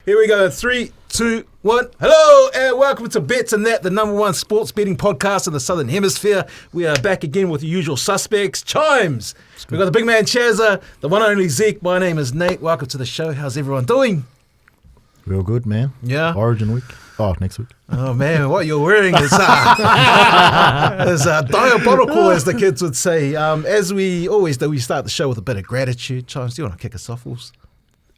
Here we go. 3, 2, 1. Hello and welcome to Betsndat, the #1 sports betting podcast in the Southern Hemisphere. We are back again with the usual suspects. Chimes. We've got the big man Chazza, the one and only Zeke. My name is Nate. Welcome to the show. How's everyone doing? Real good, man. Yeah. Origin week. Oh, next week. Oh man, what you're wearing is diabolical, as the kids would say. As we always do, we start the show with a bit of gratitude. Chimes, do you want to kick us off, Wolves?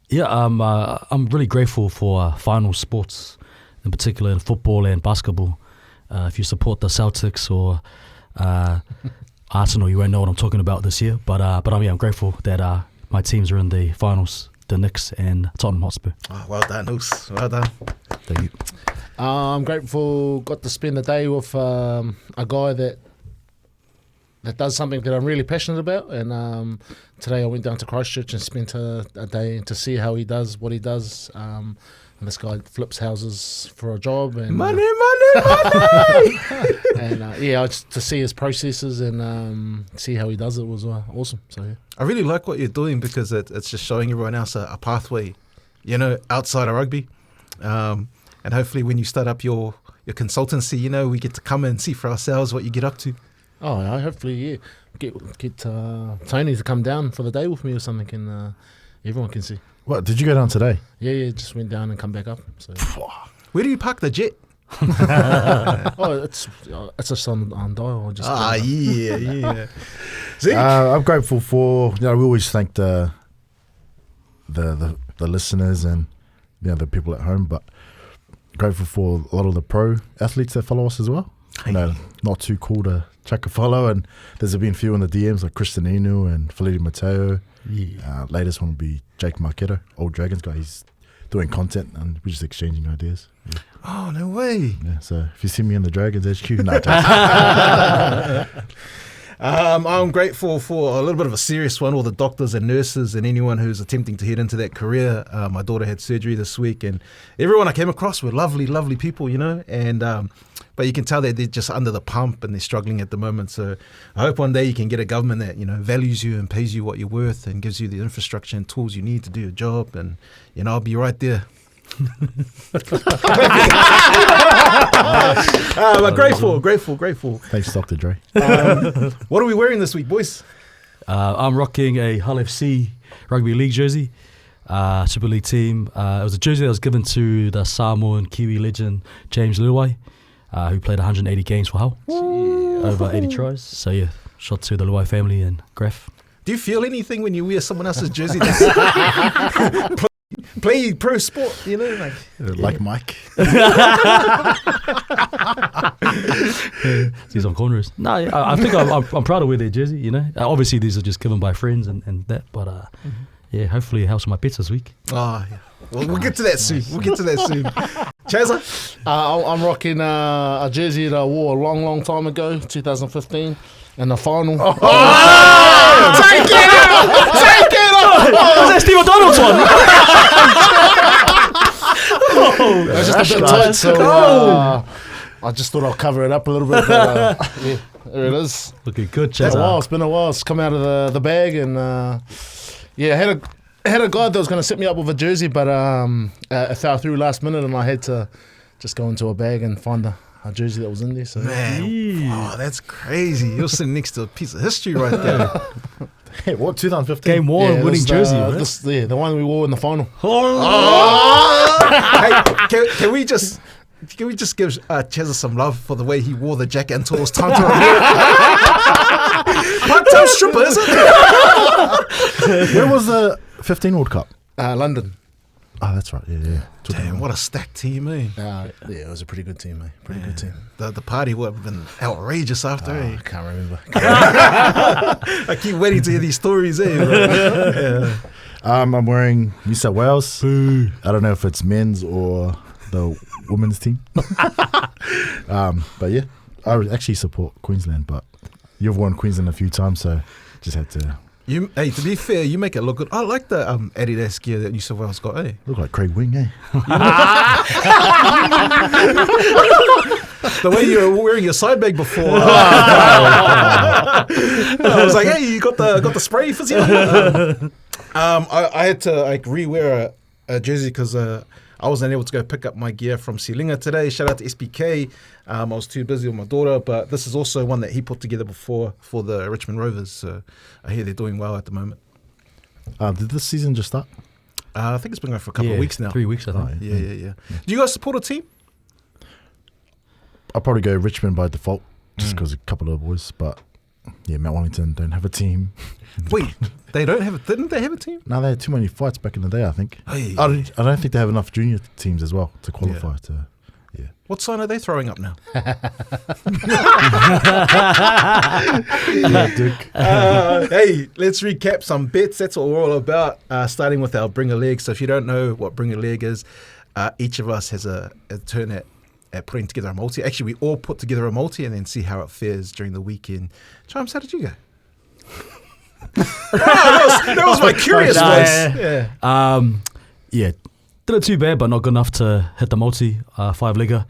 Yeah, I'm really grateful for final sports, in particular in football and basketball. If you support the Celtics or Arsenal, you won't know what I'm talking about this year. But I'm grateful that my teams are in the finals, the Knicks and Tottenham Hotspur. Oh, well done, Wolves. Well done. Thank you. I'm grateful. Got to spend the day with a guy that does something that I'm really passionate about, and today I went down to Christchurch and spent a day to see how he does what he does. And this guy flips houses for a job, and Money. and just to see his processes and see how he does it was awesome. So yeah. I really like what you're doing because it's just showing everyone else a pathway, outside of rugby. And hopefully when you start up your consultancy, we get to come and see for ourselves what you get up to. Oh, yeah, hopefully, yeah. Get Tony to come down for the day with me or something, and everyone can see. What, did you go down today? Yeah, just went down and come back up. So. Where do you park the jet? It's just on dial. Yeah. Zeke? I'm grateful for, we always thank the listeners and the people at home, but grateful for a lot of the pro athletes that follow us as well. Not too cool to chuck a follow, and there's been a few in the DMs like Kristen Inu and Felipe Mateo. Yeah. Latest one will be Jake Marquetta, Old Dragons guy. He's doing content and we're just exchanging ideas. Yeah. Oh, no way. Yeah, so if you see me in the Dragons HQ, no. I'm grateful for a little bit of a serious one, all the doctors and nurses and anyone who's attempting to head into that career. My daughter had surgery this week, and everyone I came across were lovely, lovely people, and but you can tell that they're just under the pump and they're struggling at the moment. So I hope one day you can get a government that, values you and pays you what you're worth and gives you the infrastructure and tools you need to do your job, and, I'll be right there. But grateful. Thanks, Dr. Dre. What are we wearing this week, boys? I'm rocking a Hull FC Rugby League jersey, Super League team. It was a jersey that was given to the Samoan Kiwi legend James Luai, who played 180 games for Hull, over 80 tries. So yeah, shot to the Luai family and Graf. Do you feel anything when you wear someone else's jersey? Play pro sport, like Mike. He's on corners. No, I think I'm proud of wear their jersey. Obviously these are just given by friends and that, but yeah, hopefully it helps my bets this week. Oh yeah, we'll get to that soon. Chazza? I'm rocking a jersey that I wore a long, long time ago, 2015, in the final. Take it out! Was that Steve O'Donnell's one? It was just a bit tight, so I just thought I'll cover it up a little bit. But, yeah, there it is. Looking good, Chaz. It's been a while. It's come out of the bag, and I had a guy that was going to set me up with a jersey, but it fell through last minute, and I had to just go into a bag and find a jersey that was in there. So. Man, wow, that's crazy. You're sitting next to a piece of history right there. Hey, what, 2015? Game one, winning jersey, right? The one we wore in the final. Hey, can we just give Chazza some love for the way he wore the Jack Antor's Tantra? Part-time stripper, isn't it? Where was the 15 World Cup? London. Oh, that's right. Yeah. Damn, what a stacked team, eh? It was a pretty good team, Good team. The party would have been outrageous after, eh? I can't remember. I keep waiting to hear these stories, eh? I'm wearing New South Wales. Boo. I don't know if it's men's or the women's team. But yeah, I would actually support Queensland, but you've won Queensland a few times, so just had to... Hey, to be fair, you make it look good. I like the Adidas gear that New South Wales got, eh? Look like Craig Wing, eh? The way you were wearing your side bag before. I was like, hey, you got the spray physio? I had to rewear a jersey because I wasn't able to go pick up my gear from Silinga today. Shout out to SPK. I was too busy with my daughter, but this is also one that he put together before for the Richmond Rovers. So I hear they're doing well at the moment. Did this season just start? I think it's been going for a couple of weeks now. 3 weeks, I think. Yeah. Do you guys support a team? I'll probably go Richmond by default, just because a couple of the boys. But yeah, Mount Wellington don't have a team. Wait, they don't have didn't they have a team? No, they had too many fights back in the day, I think. Hey. I don't think they have enough junior teams as well to qualify to... Yeah. What sign are they throwing up now? Hey, let's recap some bets. That's what we're all about, starting with our Bring a Leg. So if you don't know what Bring a Leg is, each of us has a turn at putting together a multi. Actually, we all put together a multi and then see how it fares during the weekend. Chimes, how did you go? that was my curious voice. Yeah, didn't too bad, but not good enough to hit the multi 5-legger.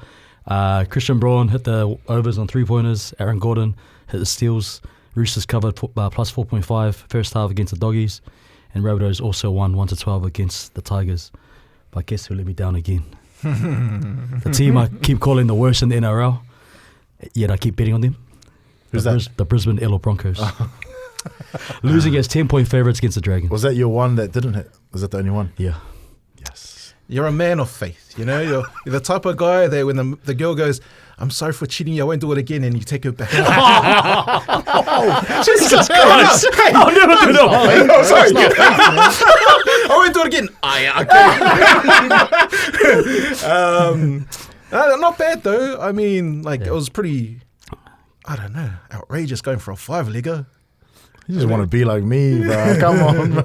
Christian Braun hit the overs on 3-pointers. Aaron Gordon hit the steals. Roosters covered plus 4.5 first half against the Doggies. And Rabbitohs also won 1-12 against the Tigers. But guess who let me down again? The team I keep calling the worst in the NRL, yet I keep betting on them. Who's that? The Brisbane Yellow Broncos. Losing as 10-point favourites against the Dragons. Was that your one that didn't hit? Was that the only one? Yeah. Yes. You're a man of faith, you know. You're the type of guy that when the girl goes, "I'm sorry for cheating you, I won't do it again," and you take her back. Jesus Christ! I'll never do that. Oh, sorry. I won't do it again. Okay. Not bad though. I mean, it was pretty, I don't know, outrageous going for a 5-legger. You just want to be like me, bro. Come on, bro.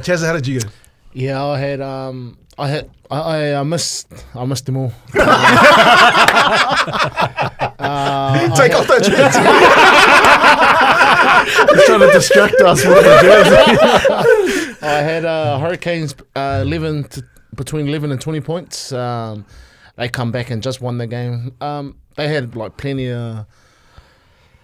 Chazza, how did you go? Yeah, I missed them all. Take off that jersey. He's trying to distract us with the jersey. I had Hurricanes between 11 and 20 points. They come back and just won the game. They had plenty of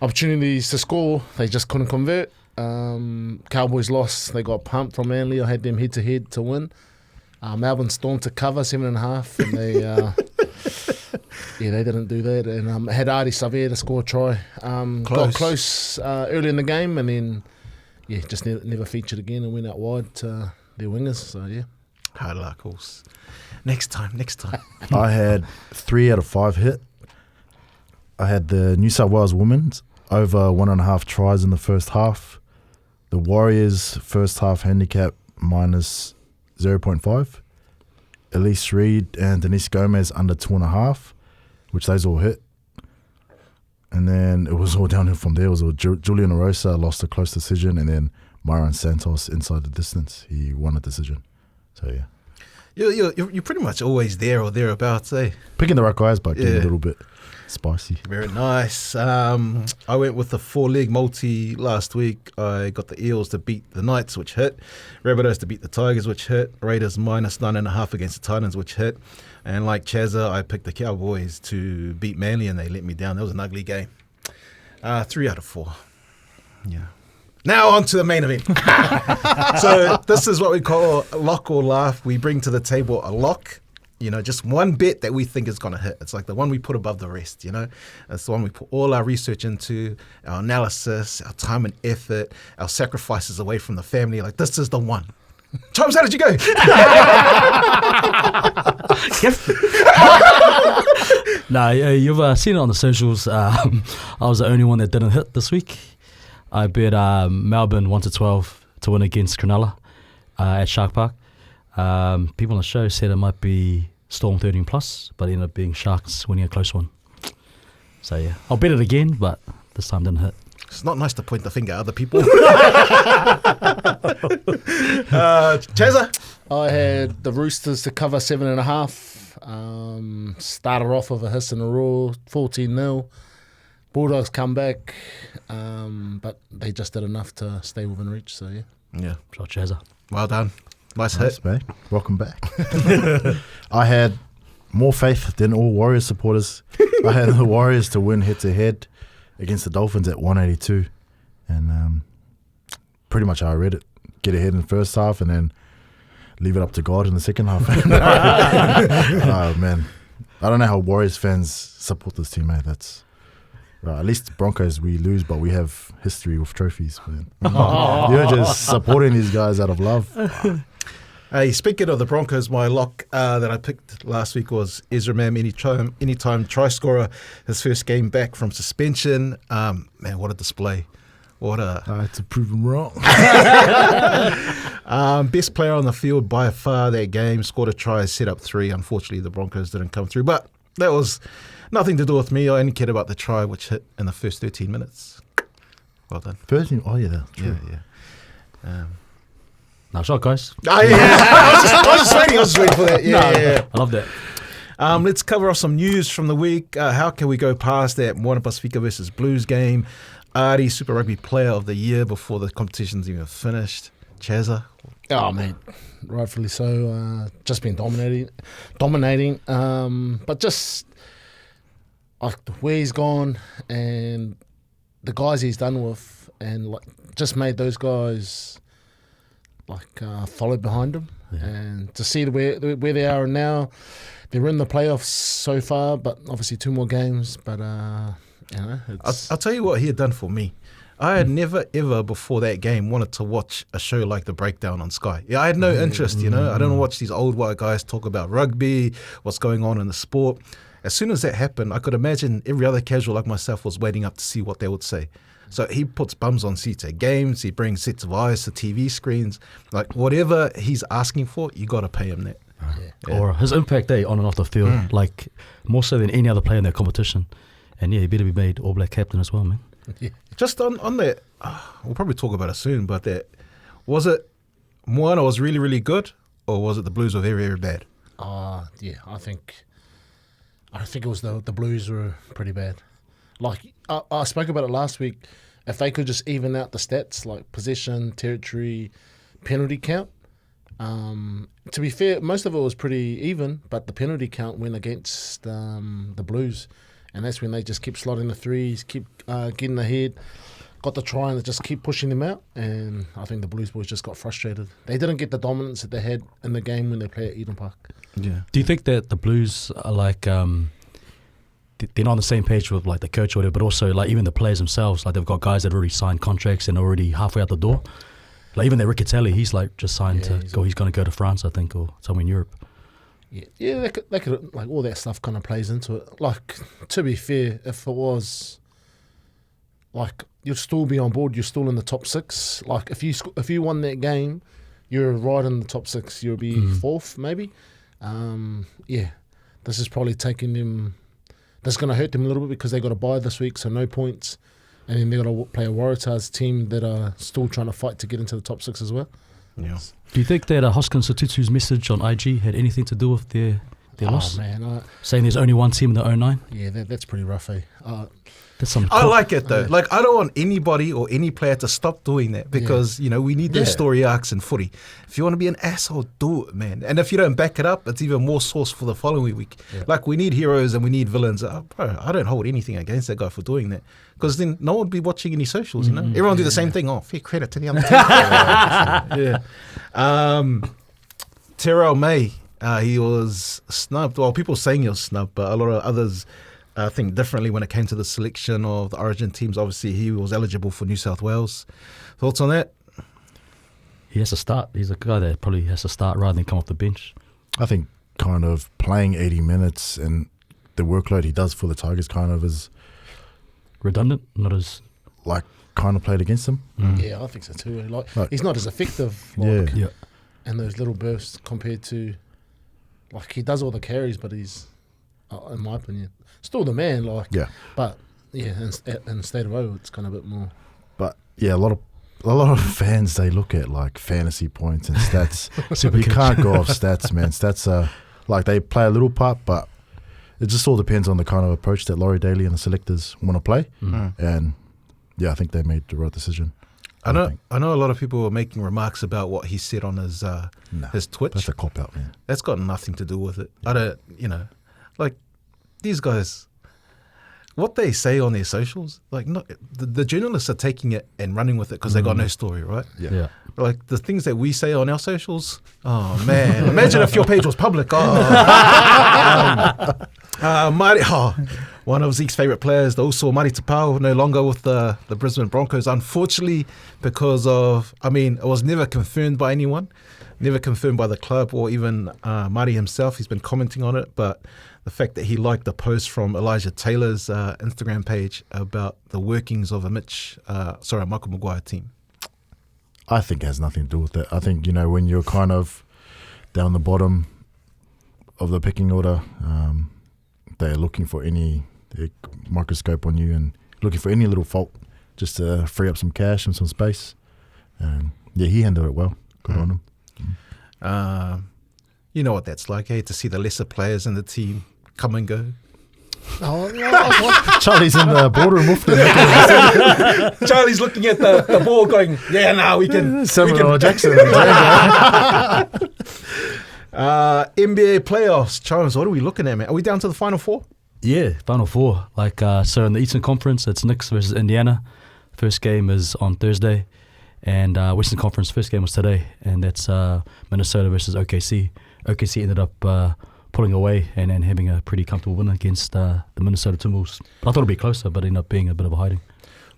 opportunities to score. They just couldn't convert. Cowboys lost. They got pumped from Manly. I had them head to head to win. Melbourne Storm to cover 7.5, and they didn't do that. And I had Ardie Savea to score a try. Got close early in the game, and then just never featured again and went out wide to their wingers. So yeah, hard luck, horse. Next time. I had 3 out of 5 hit. I had the New South Wales Women's over 1.5 tries in the first half. The Warriors first half handicap minus 0.5. Elise Reed and Denise Gomez under 2.5, which those all hit. And then it was all downhill from there. It was Julian Arosa lost a close decision, and then Myron Santos inside the distance. He won a decision. So yeah. You're pretty much always there or thereabouts, eh? Picking the right guys, but getting a little bit spicy. Very nice. I went with the 4-leg multi last week. I got the Eels to beat the Knights, which hit. Rabbitohs to beat the Tigers, which hit. Raiders minus 9.5 against the Titans, which hit. And like Chazza, I picked the Cowboys to beat Manly, and they let me down. That was an ugly game. 3 out of 4. Yeah. Now on to the main event. So this is what we call a lock or laugh. We bring to the table a lock, just one bet that we think is going to hit. It's like the one we put above the rest, It's the one we put all our research into, our analysis, our time and effort, our sacrifices away from the family. Like, this is the one. Chimes, how did you go? No, you've seen it on the socials. I was the only one that didn't hit this week. I bet Melbourne 1-12 to win against Cronulla at Shark Park. People on the show said it might be Storm 13 plus, but it ended up being Sharks winning a close one. So yeah, I'll bet it again, but this time didn't hit. It's not nice to point the finger at other people. Chazza? I had the Roosters to cover 7.5. Started off with a hiss and a roar, 14-0. Bulldogs come back, but they just did enough to stay within reach, so yeah. Yeah. Shot Chazza. Well done. Nice hit. Mate. Welcome back. I had more faith than all Warriors supporters. I had the Warriors to win head-to-head against the Dolphins at 182. And pretty much how I read it. Get ahead in the first half and then leave it up to God in the second half. Oh, man. I don't know how Warriors fans support this team, mate. That's right. At least Broncos, we lose, but we have history with trophies, man. You're just supporting these guys out of love. Hey, speaking of the Broncos, my lock that I picked last week was Ezra Mam, anytime try scorer, his first game back from suspension. Man, what a display. What a... I had to prove him wrong. Best player on the field by far that game, scored a try, set up 3. Unfortunately, the Broncos didn't come through, but that was nothing to do with me. I only cared about the try, which hit in the first 13 minutes. Well done. 13? Oh, yeah, that's true. Yeah. Nice shot, guys. Oh, yeah. I was just waiting for that. Yeah. I love that. Let's cover off some news from the week. How can we go past that Moana Pasifika versus Blues game? Ardie, Super Rugby Player of the Year before the competition's even finished. Chazza. Oh, man, rightfully so. Just been dominating. But just like where he's gone and the guys he's done with, and like just made those guys like follow behind him, and to see where they are now. They're in the playoffs so far, but obviously 2 more games. But I'll tell you what he had done for me. I had never, ever before that game wanted to watch a show like The Breakdown on Sky. Yeah, I had no interest, I don't watch these old white guys talk about rugby, what's going on in the sport. As soon as that happened, I could imagine every other casual like myself was waiting up to see what they would say. So he puts bums on seats at games, he brings sets of eyes to TV screens. Like, whatever he's asking for, you got to pay him that. Yeah. Or his impact on and off the field, like more so than any other player in that competition. And he better be made All Black captain as well, man. Yeah. Just on that, we'll probably talk about it soon, but was it Moana was really, really good, or was it the Blues were very, very bad? Yeah, I think it was the Blues were pretty bad. Like I spoke about it last week. If they could just even out the stats, like possession, territory, penalty count. To be fair, most of it was pretty even, but the penalty count went against the Blues. And that's when they just keep slotting the threes, keep getting ahead, got the try, and they just keep pushing them out. And I think the Blues boys just got frustrated. They didn't get the dominance that they had in the game when they play at Eden Park. Yeah. Do you think that the Blues are like they're not on the same page with like the coach or whatever, but also like even the players themselves? Like they've got guys that already signed contracts and already halfway out the door. Like even that Riccatelli, he's like just signed to go. He's going to go to France, I think, or somewhere in Europe. Yeah, they could like all that stuff kind of plays into it. Like, to be fair, if it was like you'd still be on board, you're still in the top 6. Like if you won that game, you're right in the top 6. You'll be 4th maybe. This is probably taking them. That's going to hurt them a little bit because they got a bye this week, so no points, and then they got to play a Waratahs team that are still trying to fight to get into the top 6 as well. Yeah. Do you think that Hoskins Sotutu's message on IG had anything to do with their loss? Oh, man. Saying there's only one team in the 09? Yeah, that's pretty rough, eh? I like it though. Like, I don't want anybody or any player to stop doing that because, we need those story arcs in footy. If you want to be an asshole, do it, man. And if you don't back it up, it's even more source for the following week. Yeah. Like, we need heroes and we need villains. Bro, I don't hold anything against that guy for doing that because then no one would be watching any socials, Everyone do the same thing. Oh, fair credit to the other team. Terrell May, he was snubbed. Well, people saying he was snubbed, but a lot of others think differently when it came to the selection of the Origin teams. Obviously, he was eligible for New South Wales. Thoughts on that? He has to start. He's a guy that probably has to start rather than come off the bench. I think kind of playing 80 minutes and the workload he does for the Tigers kind of is redundant, not as like kind of played against him. Yeah, I think so too. Like he's not as effective. And those little bursts compared to like he does all the carries, but he's, in my opinion, still the man. But in State of O, it's kind of a bit more. But a lot of fans, they look at like fantasy points and stats. You can't go off stats, man. Stats are like they play a little part, but it just all depends on the kind of approach that Laurie Daly and the selectors want to play. And I think they made the right decision. I know a lot of people were making remarks about what he said on his Twitch. That's a cop out, man. That's got nothing to do with it. I don't, like these guys. what they say on their socials, like the journalists are taking it and running with it because they got no story, right? Yeah. Like the things that we say on our socials, oh man, imagine if your page was public. One of Zeke's favourite players, also Mari Tapau, no longer with the Brisbane Broncos, unfortunately, because of, it was never confirmed by anyone, never confirmed by the club or even Mari himself. He's been commenting on it, but the fact that he liked a post from Elijah Taylor's Instagram page about the workings of a Michael Maguire team. I think it has nothing to do with it. I think, when you're kind of down the bottom of the pecking order, they're looking for any microscope on you and looking for any little fault just to free up some cash and some space. He handled it well. Good on him. You know what that's like, to see the lesser players in the team come and go. Charlie's in the boardroom often. Charlie's looking at the ball going, we can. Samuel Jackson. NBA playoffs. Charles, what are we looking at, man? Are we down to the Final Four? Yeah, Final Four. So in the Eastern Conference, it's Knicks versus Indiana. First game is on Thursday. And Western Conference, first game was today. And that's Minnesota versus OKC. OKC ended up pulling away and then having a pretty comfortable win against the Minnesota Timberwolves. I thought it'd be closer, but ended up being a bit of a hiding.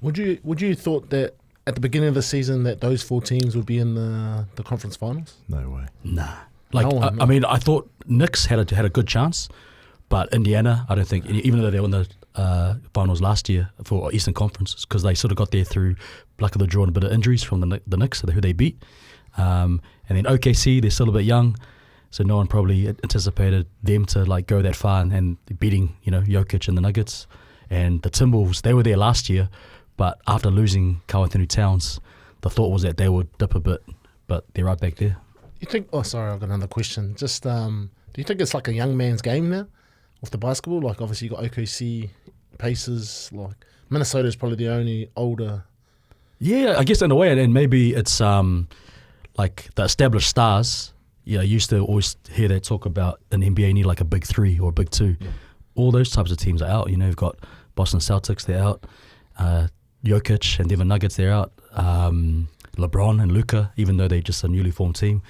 Would you thought that at the beginning of the season that those 4 teams would be in the conference finals? No way. Nah. I thought Knicks had a good chance, but Indiana, I don't think, even though they won the finals last year for Eastern Conference, because they sort of got there through luck of the draw and a bit of injuries from the Knicks, who they beat. And then OKC, they're still a bit young. So no one probably anticipated them to go that far and beating Jokic and the Nuggets. And the Timberwolves, they were there last year, but after losing Karl Anthony Towns, the thought was that they would dip a bit, but they're right back there. You think? Oh, sorry, I've got another question. Just do you think it's like a young man's game now with the basketball? Like obviously you got OKC, Pacers, like Minnesota's probably the only older. Yeah, I guess in a way, and maybe it's like the established stars. Yeah, I used to always hear that talk about an NBA need like a big 3 or a big 2. Yeah. All those types of teams are out. You've got Boston Celtics, they're out. Jokic and Denver Nuggets, they're out. LeBron and Luka, even though they're just a newly formed team.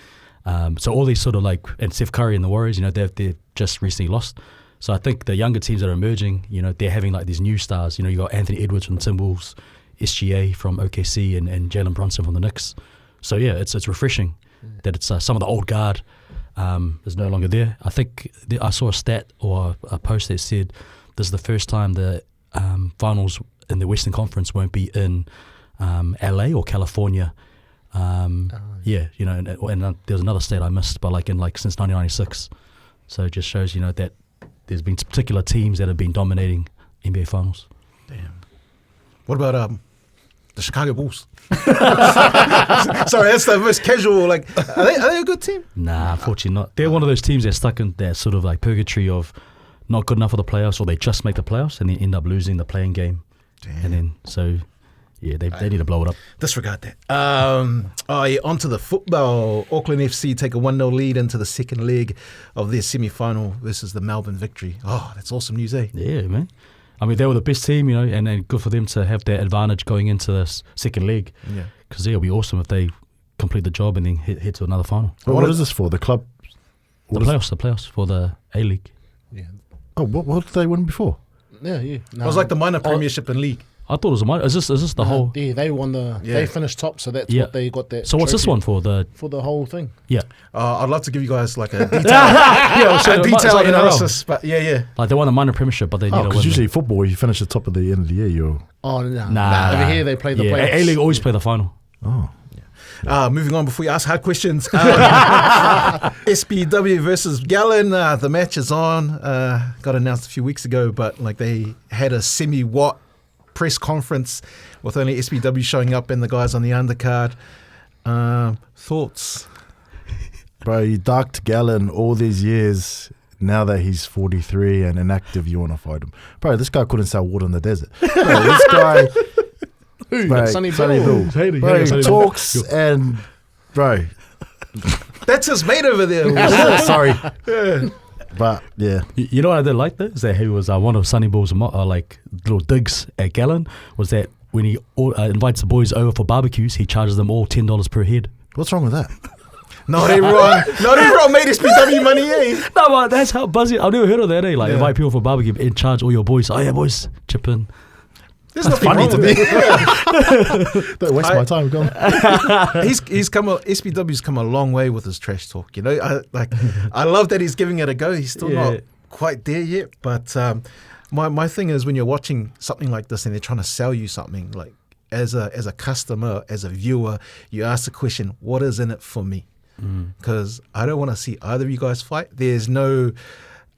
So all these sort of and Steph Curry and the Warriors, they've just recently lost. So I think the younger teams that are emerging, they're having these new stars. You got Anthony Edwards from the Timberwolves, SGA from OKC, and Jalen Brunson from the Knicks. So yeah, it's refreshing that it's some of the old guard is no longer there. I think I saw a stat or a post that said this is the first time the finals in the Western Conference won't be in LA or California. And there's another stat I missed, but since 1996. So it just shows that there's been particular teams that have been dominating NBA finals. Damn. What about the Chicago Bulls? Sorry, that's the most casual. Are they a good team? Nah, unfortunately not. They're one of those teams that are stuck in that sort of purgatory of not good enough for the playoffs, or they just make the playoffs and then end up losing the playing game. Damn. And then they need to blow it up. Disregard that. On to the football. Auckland FC take a 1-0 lead into the second leg of their semi-final versus the Melbourne Victory. Oh, that's awesome news, eh? Yeah, man. They were the best team, and good for them to have that advantage going into this second leg. Yeah. Because it'll be awesome if they complete the job and then head to another final. What is this for? The club? The playoffs for the A-League. Yeah. Oh, what did they win before? Yeah. No. It was like the minor premiership in league. I thought it was a minor. Is this the whole? Yeah, they won they finished top, so that's what they got that. So what's this one for? For the whole thing. Yeah. I'd love to give you guys a detailed analysis, but yeah. They won the minor premiership, but they need to win. Because usually football, you finish at the top of the end of the year. You're. Oh no. Nah. Over here they play the playoffs. A-League always play the final. Oh. Moving on before you ask hard questions. SBW versus Gallon. The match is on. Got announced a few weeks ago, but they had a semi-watt press conference with only SBW showing up and the guys on the undercard. Thoughts? Bro, you ducked Gallon all these years. Now that he's 43 and inactive, you want to fight him. Bro, this guy couldn't sell water in the desert. Bro, this guy... Bro, Sonny Bill. Bro, he talks and... Bro... That's his mate over there. Sorry. Yeah. But yeah, You know what I did like though? Is that he was one of Sonny Ball's like little digs at Gallon, was that when he invites the boys over for barbecues, he charges them all $10 per head. what's wrong with that? Not everyone made SPW money, eh? No, but that's how buzzy. I've never heard of that, eh? Like, invite people for barbecue and charge all your boys. Oh, yeah, boys, chip in. There's nothing funny to me. Don't waste my time. Go on. SPW's come a long way with his trash talk. You know, I love that he's giving it a go. He's still not quite there yet. But my thing is, when you're watching something like this and they're trying to sell you something, like as a customer, as a viewer, you ask the question, what is in it for me? Because I don't want to see either of you guys fight. There's no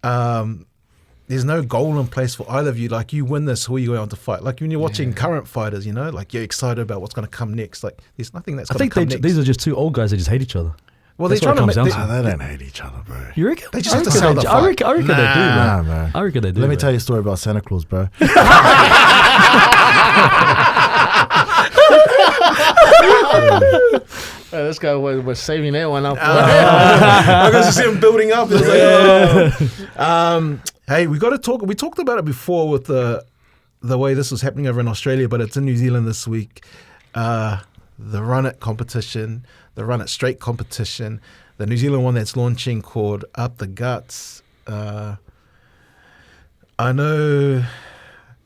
goal in place for either of you. Like, you win this, who are you going on to fight? Like when you're watching current fighters, you know, like you're excited about what's going to come next. Like there's nothing that's going to come next. These are just two old guys that just hate each other. Well, that's they're trying to. They don't hate each other, bro. You reckon? They just have to sell the fight. I reckon they do, man. man. I reckon they do. Let me tell you a story about Santa Claus, bro. This guy was saving that one up. I got to see him building up. It's like, hey, we got to talk. We talked about it before with the way this was happening over in Australia, but it's in New Zealand this week. The Runit competition, the Runit straight competition, the New Zealand one that's launching called Up the Guts. I know.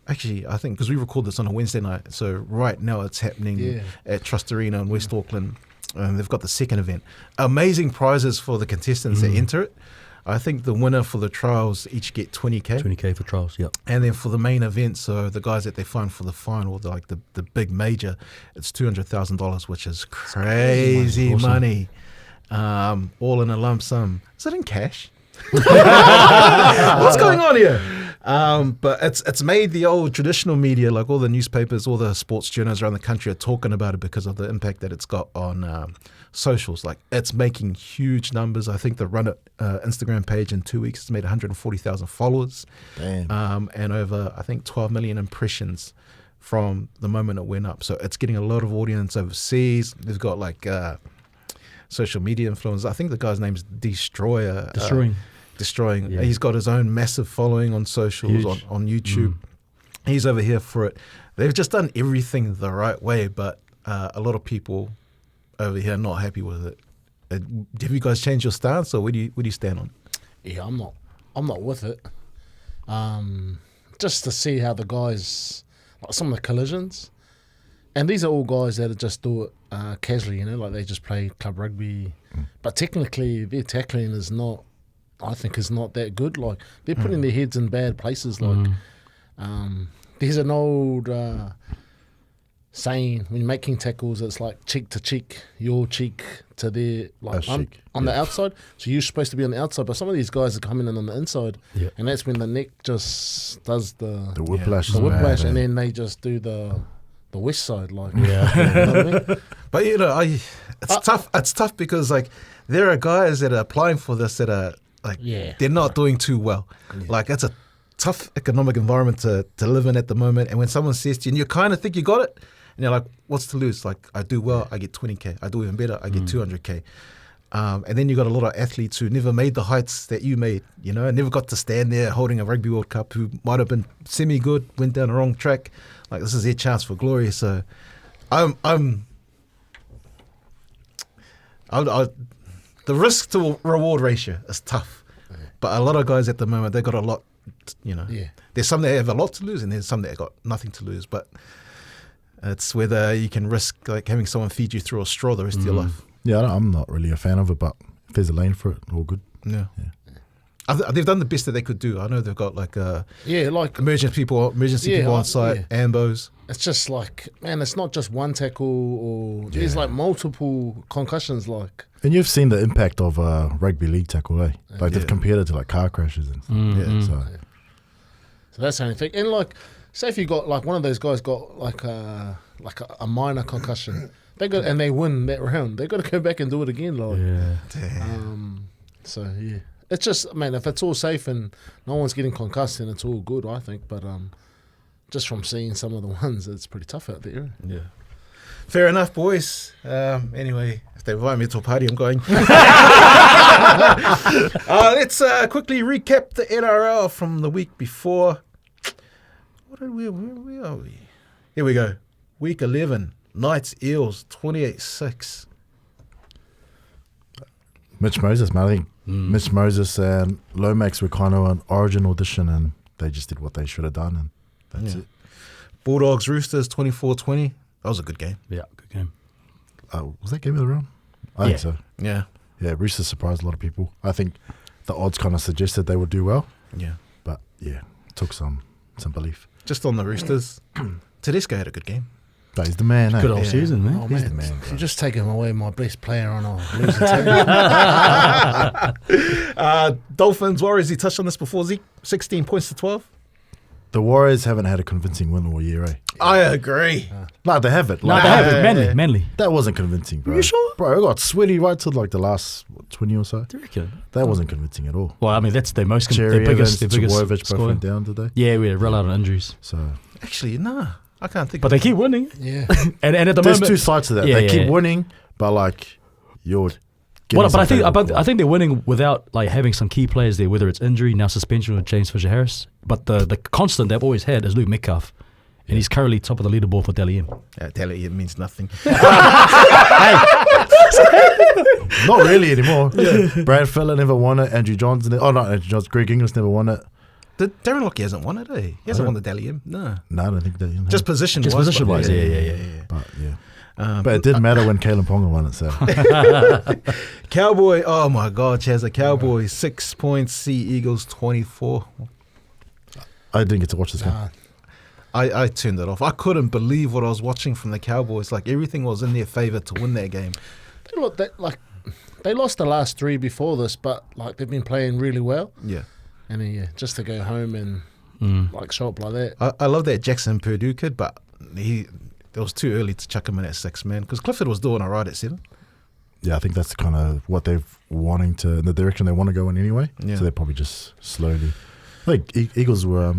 Actually, I think because we record this on a Wednesday night, so right now it's happening at Trust Arena in West Auckland. They've got the second event. Amazing prizes for the contestants that enter it. I think the winner for the trials each get 20K. 20K for trials, yep. And then for the main event, so the guys that they find for the final, the big major, it's $200,000, which is crazy money. All in a lump sum. Is it in cash? What's going on here? But it's made the old traditional media, like all the newspapers, all the sports journals around the country are talking about it because of the impact that it's got on socials. Like, it's making huge numbers. I think the Runit Instagram page in 2 weeks has made 140,000 followers. Damn. And over, I think, 12 million impressions from the moment it went up. So it's getting a lot of audience overseas. They've got like social media influencers. I think the guy's name's Destroying. Yeah. He's got his own massive following on socials, on YouTube. He's over here for it. They've just done everything the right way, but a lot of people over here are not happy with it. Have you guys changed your stance, or where do you stand on it? Yeah, I'm not with it. Just to see how the guys, like some of the collisions, and these are all guys that just do it casually, you know, like they just play club rugby, but technically their tackling is not. I think is not that good. Like, they're putting their heads in bad places. Like, there's an old saying when you're making tackles, it's like cheek to cheek, your cheek to their, like on the outside. So you're supposed to be on the outside, but some of these guys are coming in on the inside, and that's when the neck just does the whiplash, and then they just do the west side, like. Yeah. You know what I mean? But it's tough. It's tough because like there are guys that are applying for this that are. Like, they're not doing too well. Like, it's a tough economic environment to live in at the moment. And when someone says to you, and you kind of think you got it, and you're like, what's to lose? Like, I do well, I get 20K. I do even better, I get 200K. And then you got a lot of athletes who never made the heights that you made, you know, and never got to stand there holding a Rugby World Cup, who might have been semi-good, went down the wrong track. Like, this is their chance for glory. So the risk to reward ratio is tough, but a lot of guys at the moment, they got a lot, you know. There's some that have a lot to lose, and there's some that got nothing to lose. But it's whether you can risk like having someone feed you through a straw the rest of your life. Yeah, I'm not really a fan of it, but if there's a lane for it, all good. Yeah. They've done the best that they could do. I know they've got like emergency people on site, ambos. It's just like, man, it's not just one tackle, or there's like multiple concussions, like. And you've seen the impact of rugby league tackle, eh? Like, they've compared it to like car crashes and stuff. So that's the only thing. And like, say if you got like one of those guys got like a minor concussion, and they win that round, they got to go back and do it again, like. So yeah, it's just, man, if it's all safe and no one's getting concussed, then it's all good, I think. But just from seeing some of the ones, it's pretty tough out there. Yeah. Fair enough, boys. Anyway, if they invite me to a party, I'm going. Let's quickly recap the NRL from the week before. Where are we? Here we go. Week 11. Knights Eels 28-6. Mitch Moses, man. I think Mitch Moses and Lomax were kind of an Origin audition, and they just did what they should have done, and that's it. Bulldogs Roosters 24-20. That was a good game. Yeah, good game. Was that game of the round? I think so. Yeah. Yeah, Roosters surprised a lot of people. I think the odds kind of suggested they would do well. Yeah. But yeah, took some belief. Just on the Roosters, Tedesco had a good game. But he's the man, Good old season, man. Oh, He's man, the man, bro. you're just taking away my best player on a losing team. Dolphins, Warriors, he touched on this before, Zeke. 16 points to 12. The Warriors haven't had a convincing win all year, eh? I agree. No, they haven't. No, Like, they have it. Manly. that wasn't convincing, bro. Are you sure? Bro, I got sweaty right till like the last 20 or so. Do you reckon? That wasn't convincing at all. Well, I mean, that's their most, Cherry their biggest Evans, Trbojevic both scoring. went down today. Yeah, we had run out on injuries. So Actually, nah. I can't think But of they it. keep winning. Yeah. And at the there's moment... two sides to that. Yeah, they yeah, keep yeah. winning, but like you're Well, but getting I think they're winning without like having some key players there, whether it's injury, now suspension with James Fisher-Harris. But the constant they've always had is Luke Metcalf. And he's currently top of the leaderboard for Dally M. Tell it means nothing. Not really anymore. Brad Filler never won it. Andrew Johnson. Oh, not Andrew Johnson. Greg Inglis never won it. Darren Lockie hasn't won it, eh? He hasn't won the Dally M. No. No, I don't think that. Just position-wise. Just position-wise, but- yeah. But yeah. But it didn't matter when Kalen Ponga won it. So Cowboy, oh my God, Chaz, Cowboy, 6 points, Sea Eagles 24. I didn't get to watch this game. I turned it off. I couldn't believe what I was watching from the Cowboys. Like, everything was in their favour to win that game. They lost the last three before this, but like they've been playing really well. Yeah. And then, just to go home and like show up like that. I love that Jackson Purdue kid, but it was too early to chuck him in at 6, man, because Clifford was doing all right at 7. Yeah, I think that's kind of what they're wanting to, in the direction they want to go in anyway. Yeah. So they're probably just slowly. I think Eagles were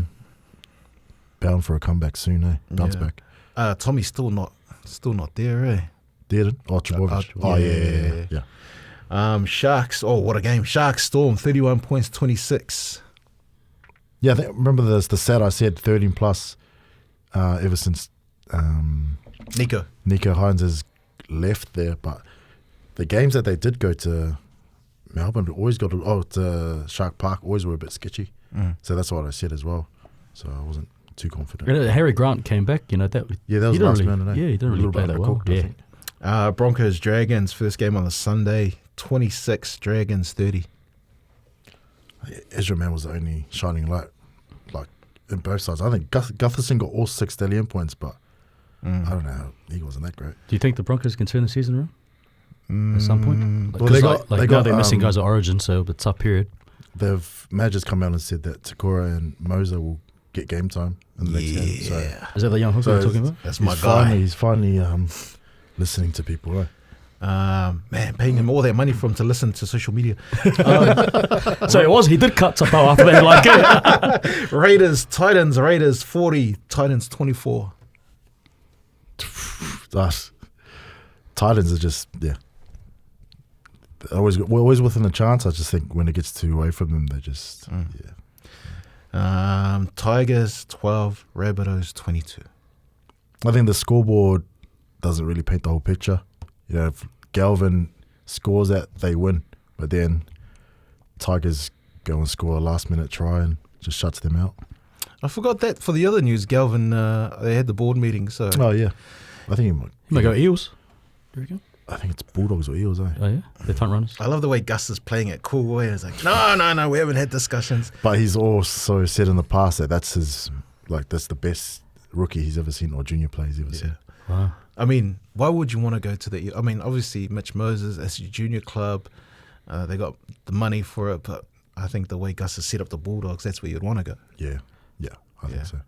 bound for a comeback soon, eh? Bounce back. Tommy's still not there, eh? Did it? Oh, Trbojevic. Yeah. Sharks, oh, what a game. Sharks Storm, 31 points, 26. Yeah, I think, remember the stat I said, 13 plus ever since Nico Hines has left there. But the games that they did go to Melbourne always got to Shark Park, always were a bit sketchy. So that's what I said as well. So I wasn't too confident. Harry Grant came back, that. Yeah, that was he last didn't man. Yeah, he didn't really play that well. Yeah. Broncos Dragons, first game on the Sunday, 26, Dragons 30. Ezra Man was the only shining light, like in both sides. I think Gutherson got all 6 Dally points, but I don't know. He wasn't that great. Do you think the Broncos can turn the season around at some point? Well, they got they're missing guys at Origin, so it's a tough period. Madge has come out and said that Takora and Moser will get game time in the next game. So Is that the young hooker you're talking about? That's my guy. He's finally listening to people, right? Man, paying him all that money for him to listen to social media. So he did cut Tapau after that. Raiders 40, Titans 24. Titans are just, we're always within a chance. I just think when it gets too away from them, they just, Tigers 12, Rabbitohs 22. I think the scoreboard doesn't really paint the whole picture. If Galvin scores that, they win. But then Tigers go and score a last-minute try and just shuts them out. I forgot that for the other news, Galvin, they had the board meeting. So Oh, yeah. I think He might go Eels. Do you reckon? I think it's Bulldogs or Eels, eh? Oh, yeah? They're front runners. I love the way Gus is playing it cool way. It's like, no, we haven't had discussions. But he's also said in the past that that's the best rookie he's ever seen or junior player he's ever seen. Wow. I mean, why would you want to go to the... I mean, obviously, Mitch Moses, that's your junior club. They got the money for it, but I think the way Gus has set up the Bulldogs, that's where you'd want to go. Yeah, I think so.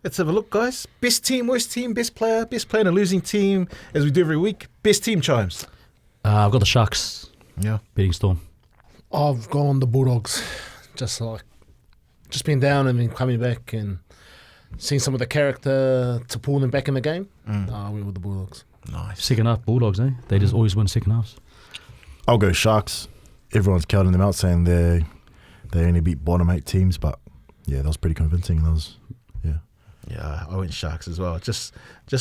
Let's have a look, guys. Best team, worst team, best player in a losing team, as we do every week. Best team, Chimes. I've got the Sharks beating Storm. I've gone the Bulldogs. Just been down and then coming back and seeing some of the character to pull them back in the game. We were the Bulldogs. Nice. Second half, Bulldogs, eh? They just always win second halves. I'll go Sharks. Everyone's counting them out, saying they only beat bottom 8 teams, but yeah, that was pretty convincing. That was, yeah. Yeah, I went Sharks as well. Just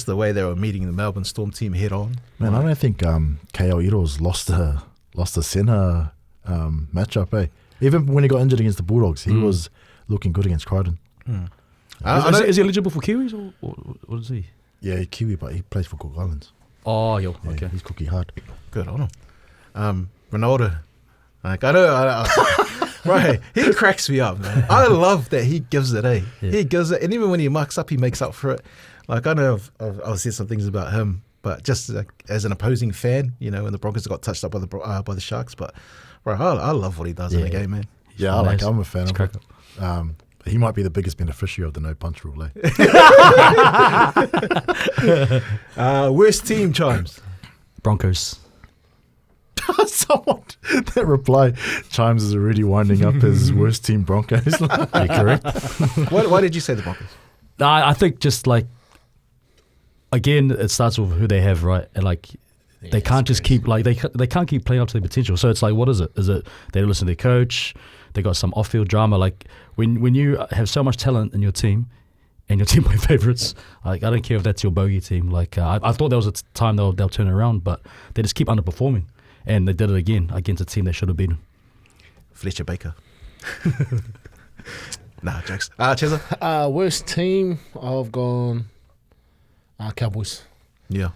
the way they were meeting the Melbourne Storm team head on. Man, I don't think Aotearoa's lost a centre matchup, eh? Even when he got injured against the Bulldogs, he was looking good against Crichton. Is he eligible for Kiwis or what is he? Yeah, Kiwi, but he plays for Cook Islands. Oh, Yeah, okay. he's cookie hard. Good on him. Ronaldo. Like, I know, right, he cracks me up, man. I love that he gives it, eh? Yeah. He gives it, and even when he mucks up, he makes up for it. Like, I know I've said some things about him, but just like, as an opposing fan, you know, when the Broncos got touched up by the Sharks, but right, I love what he does in the game, man. Yeah, I'm a fan of it. He might be the biggest beneficiary of the no punch rule, eh? Worst team, Chimes. Broncos. Someone that reply, Chimes is already winding up his worst team Broncos. You're correct. Why did you say the Broncos? I think just like, again, it starts with who they have, right? And like, they can't just keep like they can't keep playing up to their potential. So it's like, what is it? Is it they don't listen to their coach? They got some off-field drama. Like when you have so much talent in your team, and your team play favourites, like I don't care if that's your bogey team. Like I thought there was a time they'll turn it around, but they just keep underperforming, and they did it again against a team they should have beaten. Fletcher Baker. Nah, jokes. Chesa? Worst team, I've gone Cowboys. Yeah.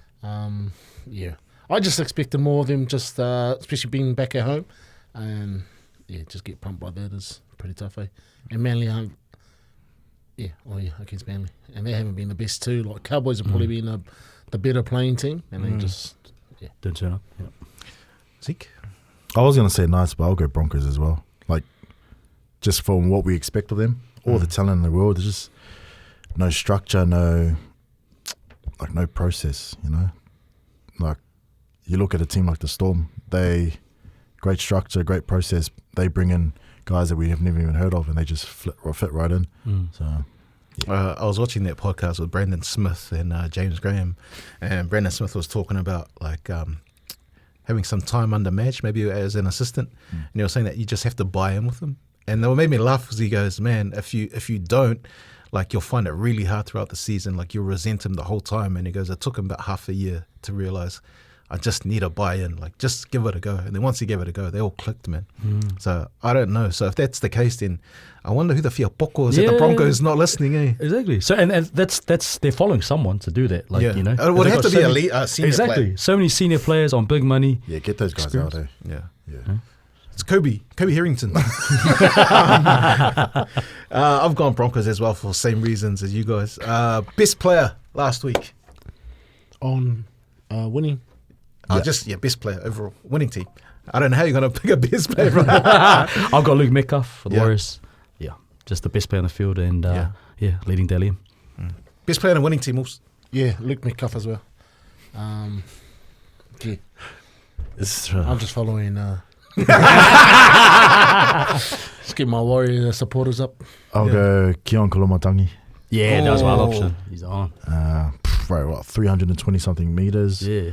Yeah. I just expected more of them, just especially being back at home. And yeah, just get pumped by that is pretty tough, eh? And Manly aren't. Yeah, against Manly. And they haven't been the best too. Like Cowboys have probably been the better playing team, and they just Didn't turn up. Yeah. Zeke? I was going to say Knights, but I'll go Broncos as well. Like, just from what we expect of them, all the talent in the world, there's just no structure, no process, you know? Like, you look at a team like the Storm, great structure, great process. They bring in guys that we have never even heard of, and they just fit right in. So, yeah. I was watching that podcast with Brandon Smith and James Graham, and Brandon Smith was talking about like having some time under Madge, maybe as an assistant, and he was saying that you just have to buy in with them. And what made me laugh was he goes, man, if you don't, like, you'll find it really hard throughout the season. Like, you'll resent him the whole time. And he goes, it took him about half a year to realize I just need a buy-in. Like, just give it a go. And then once he gave it a go, they all clicked, man. So I don't know. So if that's the case, then I wonder who the Fiapoko is that the Broncos not listening, eh? Exactly. So and that's they're following someone to do that. Like, you know, it would have to be a senior exactly. player. So many senior players on big money. Yeah, get those guys out, eh? Yeah. Yeah. It's Kobe Harrington. I've gone Broncos as well for the same reasons as you guys. Best player last week. on winning. Best player overall. Winning team. I don't know how you're going to pick a best player from I've got Luke Metcalf for the Yeah. Warriors. Yeah, just the best player on the field and leading Dalian. Best player in a winning team also. Yeah, Luke Metcalf as well. Yeah, I'm just following. Just get my Warrior supporters up. I'll go Keon Kolomatangi. Yeah, that was my other option. He's on. 320 something meters. Yeah,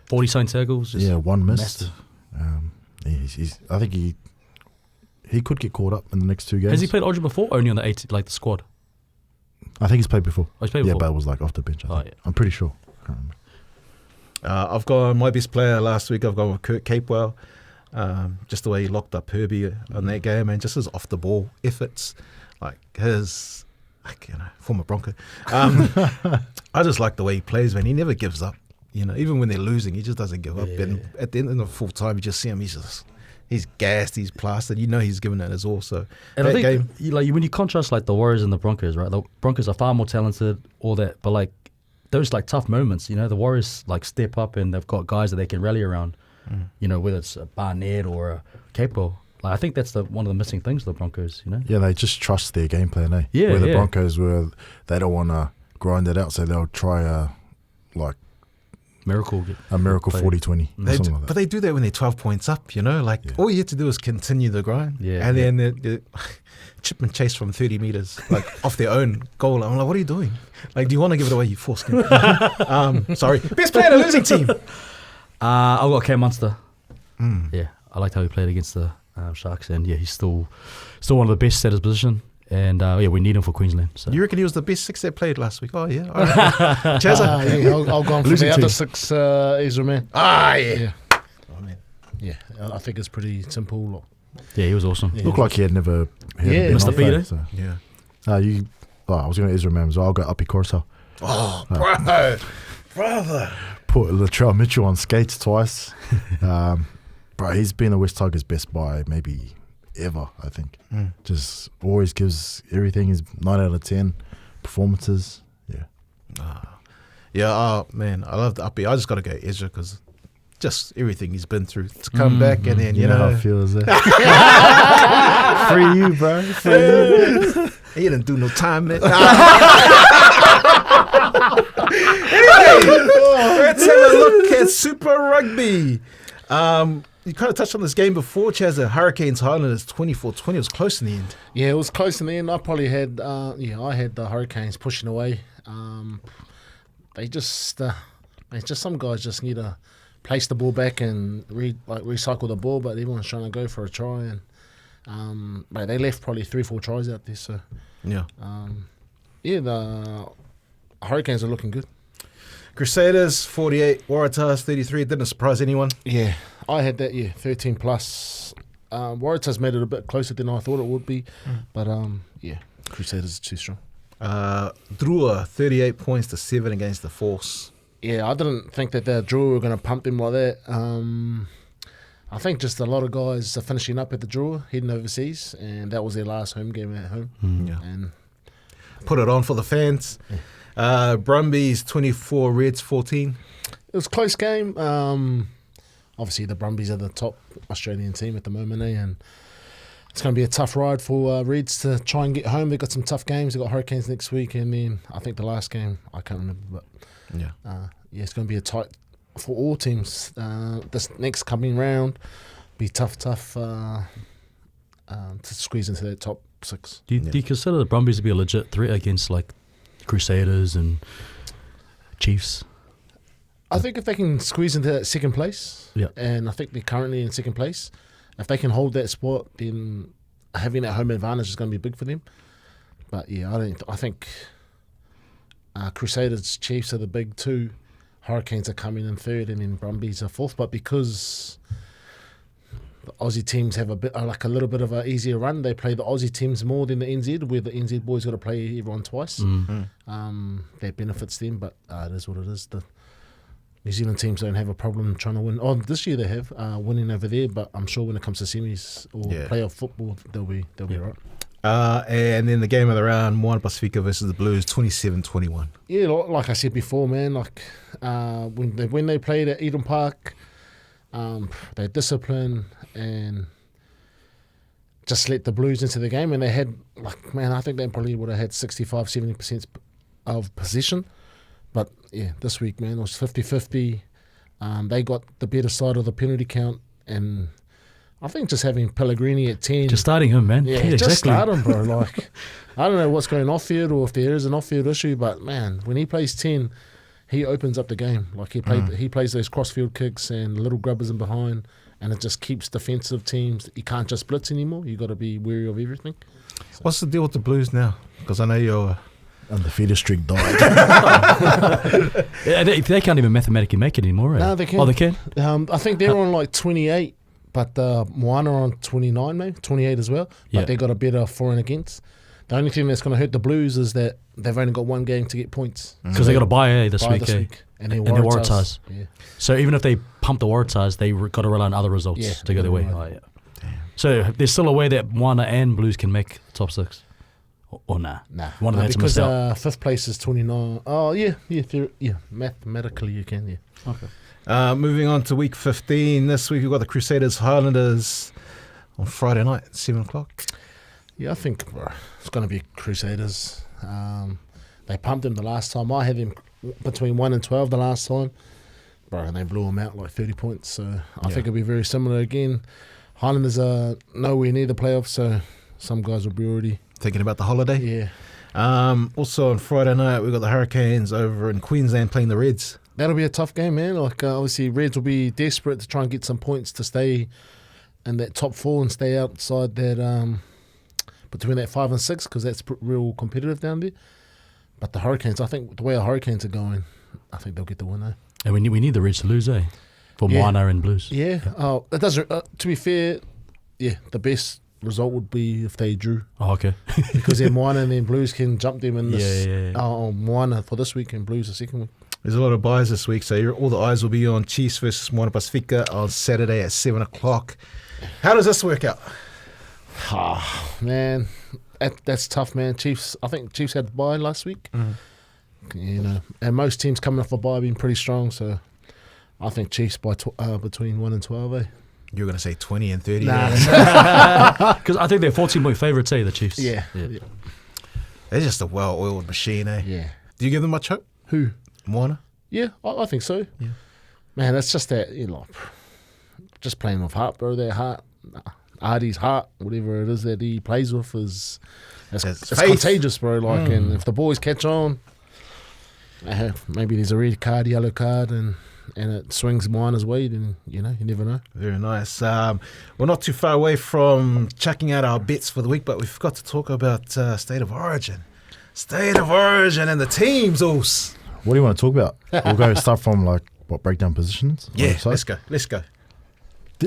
40 something tackles. Just one missed. massive. I think he could get caught up in the next 2 games. Has he played Origin before? Or only on the the squad. I think he's played before. Oh, he's played Yeah, before. but it was like off the bench. I think. Yeah. I'm pretty sure. Can't remember. I've gone my best player last week. I've gone with Kurt Capewell. Just the way he locked up Herbie on that game, and just his off the ball efforts, like his, former Bronco. I just like the way he plays, man. He never gives up. Even when they're losing, he just doesn't give up. Yeah. And at the end of the full time, you just see him. He's gassed. He's plastered. He's giving it his all. So And that I think game, when you contrast like the Warriors and the Broncos, right? The Broncos are far more talented, all that, but like those like tough moments, the Warriors like step up and they've got guys that they can rally around. Whether it's a Barnett or a Capo. Like, I think that's one of the missing things of the Broncos. Yeah, they just trust their game plan, eh? Yeah, Where the yeah. Broncos they don't want to grind it out, so they'll try a Miracle. miracle Play. 40-20, something like that. but they do that when they're 12 points up. All you have to do is continue the grind. Yeah, and then the chip and chase from 30 meters, like off their own goal. I'm like, what are you doing? Like, do you want to give it away, you foreskin? Sorry. Best player in a losing team. I've got Cam Munster. Yeah, I liked how he played against the Sharks, and he's still one of the best at his position. And we need him for Queensland. So. You reckon he was the best 6 that played last week? Oh, yeah. All right. Chazza? I'll go on for Losing the other team. 6 Ezra, man. Yeah. Oh, man. Yeah, I think it's pretty simple. Yeah, he was awesome. Yeah. Looked like he had never Yeah, been Mr. off, Peter. so. Yeah. I was going to Ezra Man, so I'll go Uppy Coruscant. Oh, brother. Put Latrell Mitchell on skates twice. Bro, he's been the West Tigers' best buy maybe ever, I think. Just always gives everything. His 9 out of 10 performances. Yeah, oh, man, I love the Uppy. I just got to go Ezra because just everything he's been through to come back and then, You know how it feels. Free you, bro. Free you. he didn't do no time, man. Anyway, let's have a look at Super Rugby. You kind of touched on this game before, Chaz. The Hurricanes Highlanders 24-20. It was close in the end. Yeah, it was close in the end. I probably had, I had the Hurricanes pushing away. They just, some guys just need to place the ball back and recycle the ball, but everyone's trying to go for a try, and but they left probably 3-4 tries out there. So Yeah. The Hurricanes are looking good. Crusaders 48, Waratahs 33. It didn't surprise anyone. Yeah, I had that. 13 plus. Waratahs made it a bit closer than I thought it would be, but Crusaders are too strong. Drua 38 points to 7 against the Force. Yeah, I didn't think that the draw were going to pump them like that. I think just a lot of guys are finishing up at the draw, heading overseas, and that was their last home game at home. Yeah. And Put it on for the fans. Brumbies 24, Reds 14. it was a close game. Obviously, the Brumbies are the top Australian team at the moment, and it's going to be a tough ride for Reds to try and get home. They've got some tough games. They've got Hurricanes next week, and then I think the last game, I can't remember, but it's going to be a tight for all teams. This next coming round be tough to squeeze into that top 6. Do you consider the Brumbies to be a legit threat against like Crusaders and Chiefs? I think if they can squeeze into that second place, and I think they're currently in second place, if they can hold that spot, then having that home advantage is going to be big for them. But I think Crusaders, Chiefs are the big 2. Hurricanes are coming in 3rd, and then Brumbies are 4th. But because the Aussie teams have a little bit of an easier run, they play the Aussie teams more than the NZ, where the NZ boys got to play everyone twice. That benefits them, but it is what it is. The New Zealand teams don't have a problem trying to win. Oh, this year they have winning over there, but I'm sure when it comes to semis or playoff football, they'll be right. And then the game of the round, Moana Pacifica versus the Blues 27-21. Yeah, like I said before, man, when they played at Eden Park, they disciplined and just let the Blues into the game, and they had, I think they probably would have had 65-70% of possession. But this week, man, it was 50-50. They got the better side of the penalty count, and I think just having Pellegrini at 10. Just starting him, man. Yeah, just start him, bro. I don't know what's going off-field or if there is an off-field issue, but, man, when he plays 10, he opens up the game. He plays those cross-field kicks and little grubbers in behind, and it just keeps defensive teams. You can't just blitz anymore. You got to be wary of everything. So. What's the deal with the Blues now? Because I know you're... Undefeated streak died. They can't even mathematically make it anymore, right? No, they can. Oh, they can? I think they're on 28, but Moana are on 29, maybe 28 as well. But they got a better for and against. The only thing that's going to hurt the Blues is that they've only got one game to get points. Because they got to buy this week. And they're Waratahs. Yeah. So even if they pump the Waratahs, they got to rely on other results to go their way. Right. Oh, yeah. So there's still a way that Moana and Blues can make top 6. Or nah? One of them because to miss out. 5th place is 29. Oh, yeah. Mathematically you can, yeah. Okay. Moving on to week 15. This week we've got the Crusaders Highlanders on Friday night at 7 o'clock. Yeah, I think it's going to be Crusaders. They pumped them the last time. I had them between 1 and 12 the last time. And they blew them out 30 points. So I think it'll be very similar again. Highlanders are nowhere near the playoffs, so some guys will be already... Thinking about the holiday? Yeah. Also on Friday night, we've got the Hurricanes over in Queensland playing the Reds. That'll be a tough game, man. Like obviously, Reds will be desperate to try and get some points to stay in that top 4 and stay outside that between that 5 and 6 because that's real competitive down there. But the Hurricanes, I think the way the Hurricanes are going, I think they'll get the win there. And we need the Reds to lose, eh? For Moana and Blues. Yeah. It doesn't. To be fair, the best result would be if they drew. Oh, okay. Because then Moana and then Blues can jump them in this. Yeah. Moana for this week and Blues the second week. There's a lot of buys this week, so all the eyes will be on Chiefs versus Moana Pacifica on Saturday at 7 o'clock. How does this work out? Man, that's tough, man. I think Chiefs had a bye last week. You know, and most teams coming off a bye have been pretty strong, so I think Chiefs by between 1 and 12, eh? You're going to say 20 and 30. Nah. Because I think they're 14-point favourites, eh, the Chiefs. Yeah. They're just a well-oiled machine, eh? Yeah. Do you give them much hope? Who? Moana? Yeah, I think so. Yeah. Man, that's just that, just playing with heart, bro. Their heart, Ardie's heart, whatever it is that he plays with it's contagious, bro. Like, and if the boys catch on, maybe there's a red card, yellow card, and it swings Moana's way, then, you never know. Very nice. We're not too far away from checking out our bets for the week, but we've got to talk about State of Origin. State of Origin and the teams, Oos. What do you want to talk about? We'll go start from breakdown positions. Yeah, let's go.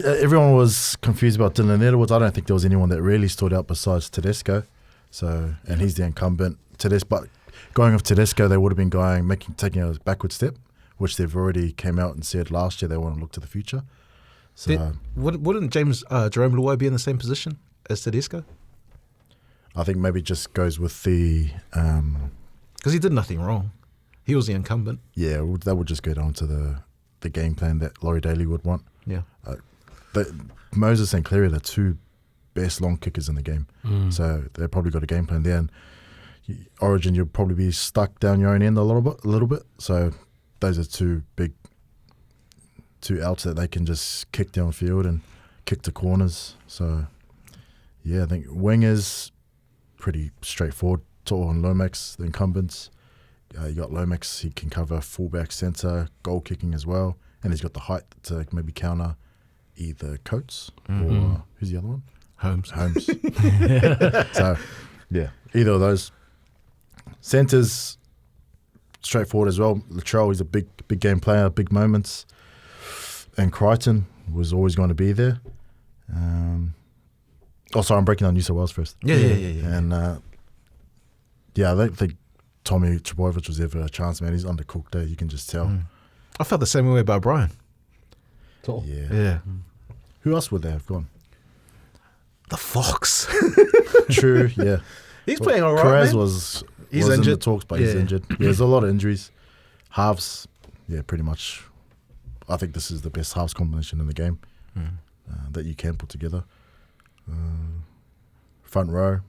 Everyone was confused about Dylan Edwards. I don't think there was anyone that really stood out besides Tedesco. And he's the incumbent. But going off Tedesco, they would have been taking a backward step, which they've already came out and said last year they want to look to the future. So wouldn't Jerome Luai be in the same position as Tedesco? I think maybe just goes with the because he did nothing wrong. He was the incumbent. Yeah, that would just go down to the game plan that Laurie Daly would want. Yeah. Moses and Cleary are the two best long kickers in the game. So they've probably got a game plan there. And Origin, you'll probably be stuck down your own end a little bit. So those are two outs that they can just kick downfield and kick to corners. So, yeah, I think wing is pretty straightforward. To'o and Lomax, the incumbents. You got Lomax, he can cover fullback, centre, goal kicking as well. And he's got the height to maybe counter either Coates or who's the other one? Holmes. So, yeah, either of those. Centres, straightforward as well. Latrell, he's a big game player, big moments. And Crichton was always going to be there. Sorry, I'm breaking down New South Wales first. Yeah. And, I don't think Tommy Trbojevic was ever a chance, man. He's undercooked there, you can just tell. I felt the same way about Brian. Yeah. Who else would they have gone? The Fox. True, yeah. He's playing all right, Perez man. was injured. In the talks, but he's injured. Yeah, there's a lot of injuries. Halves, pretty much. I think this is the best halves combination in the game that you can put together. Front row.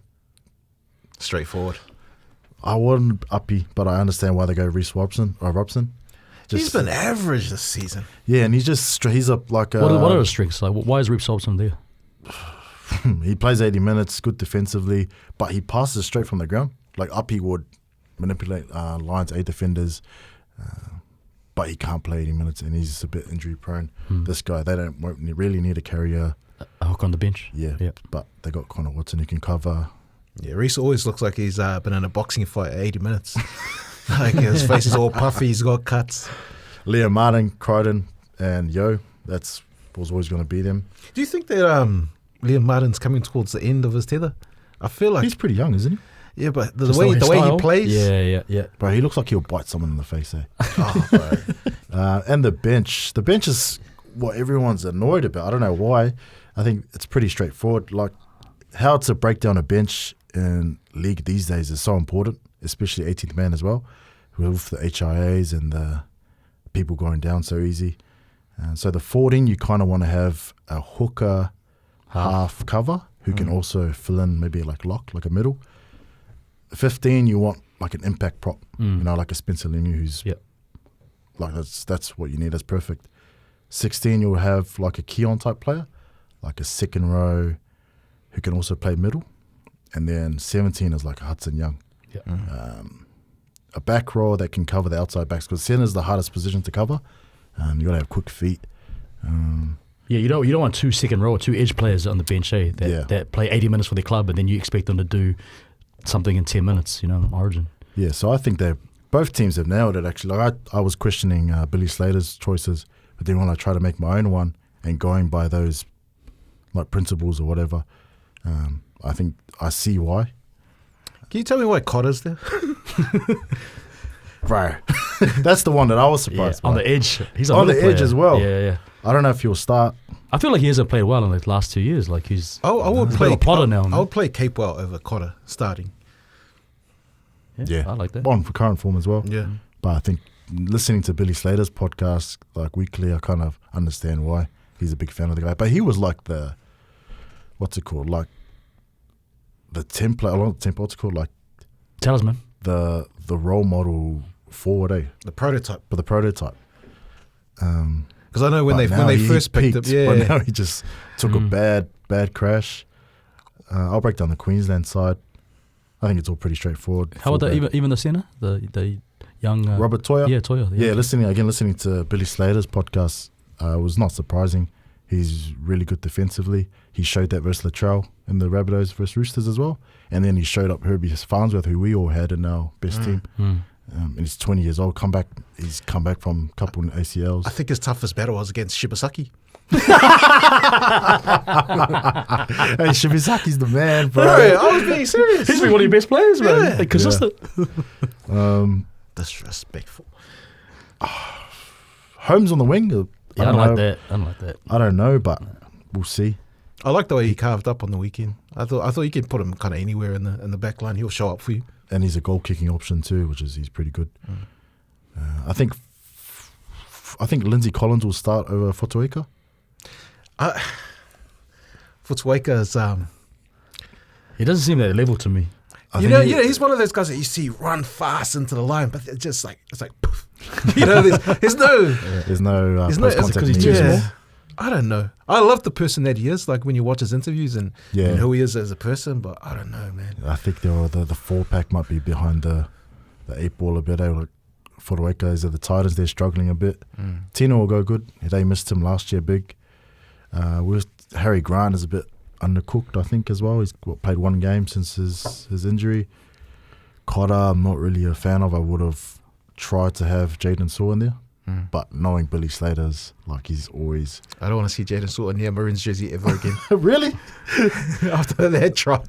Straightforward. I wouldn't uppy, but I understand why they go Reece Robson. He's been average this season. Yeah, and he's up like a... What are his strengths? Like, why is Reece Robson there? He plays 80 minutes, good defensively, but he passes straight from the ground. Like Uppy would manipulate Lions A defenders, but he can't play 80 minutes, and he's a bit injury prone. This guy, won't really need to carry a hook on the bench. Yeah, but they got Connor Watson who can cover. Yeah, Reece always looks like he's been in a boxing fight at 80 minutes. Like his face is all puffy, he's got cuts. Liam Martin, Crichton, and Yo, was always going to be them. Do you think that Liam Martin's coming towards the end of his tether? I feel like he's pretty young, isn't he? Yeah, but the way he plays, yeah. Bro, he looks like he'll bite someone in the face. And the bench is what everyone's annoyed about. I don't know why. I think it's pretty straightforward. Like how to break down a bench in league these days is so important, especially 18th man as well, with the HIAs and the people going down so easy. So the 14, you kind of want to have a hooker half cover who can also fill in maybe like a middle. 15, you want like an impact prop, like a Spencer Leniu who's like that's what you need. That's perfect. 16, you'll have like a Keon type player, like a second row who can also play middle. And then 17 is like a Hudson Young. a back row that can cover the outside backs, because centre is the hardest position to cover. You got to have quick feet. Yeah, you don't want 2 second row or 2 edge players on the bench, that play 80 minutes for their club, and then you expect them to do something in 10 minutes, Origin. Yeah, so I think both teams have nailed it, actually. Like I was questioning Billy Slater's choices, but then when I try to make my own one and going by those like principles or whatever, I think I see why. Can you tell me why Cotter's there? Bro, that's the one that I was surprised by. On the edge. He's on the edge player as well. Yeah. I don't know if he'll start. I feel like he hasn't played well in the last 2 years. Like he's I would he's play a Potter now. I would play Capewell over Cotter starting. Yeah, I like that. On for current form as well. Yeah. But I think listening to Billy Slater's podcast like weekly, I kind of understand why he's a big fan of the guy. But he was like the, what's it called? Like the template, along the template, what's it called? Like Talisman. the role model forward, The prototype. But the prototype. Because I know when But now they he first picked him, peaked, but now he just took a bad crash. I'll break down the Queensland side. I think it's all pretty straightforward. How about even the centre, the young Robert Toya? Yeah, Toya. Yeah, listening to Billy Slater's podcast was not surprising. He's really good defensively. He showed that versus Latrell in the Rabbitohs versus Roosters as well. And then he showed up Herbie Farnsworth, who we all had in our best team. And he's 20 years old. He's come back from a couple of ACLs. I think his toughest battle was against Shibasaki. Hey, Shibizaki's the man, bro. I was being serious. He's been one of your best players, man. Yeah. Like, consistent. Disrespectful. Holmes on the wing. I don't like that. I don't know, but we'll see. I like the way he carved up on the weekend. I thought you could put him kind of anywhere in the back line. He'll show up for you. And he's a goal kicking option too, he's pretty good. I think Lindsay Collins will start over Fotuaika. Fotuaika's He doesn't seem that level to me. he's one of those guys that you see run fast into the line, but it's like poof. There's no post contact because he's too news. small? I don't know. I love the person that he is, like when you watch his interviews and who he is as a person, but I don't know, man. I think the 4-pack might be behind the 8-ball a bit. Like Fotuaika is at the Titans, they're struggling a bit. Tino will go good. They missed him last year big. Harry Grant is a bit undercooked, I think, as well. He's played 1 game since his injury. Cotter, I'm not really a fan of. I would have tried to have Jaden Saw in there. But knowing Billy Slater's, like, he's always... I don't want to see Jaden Sutton near Maroon's jersey ever again. Really? After that try.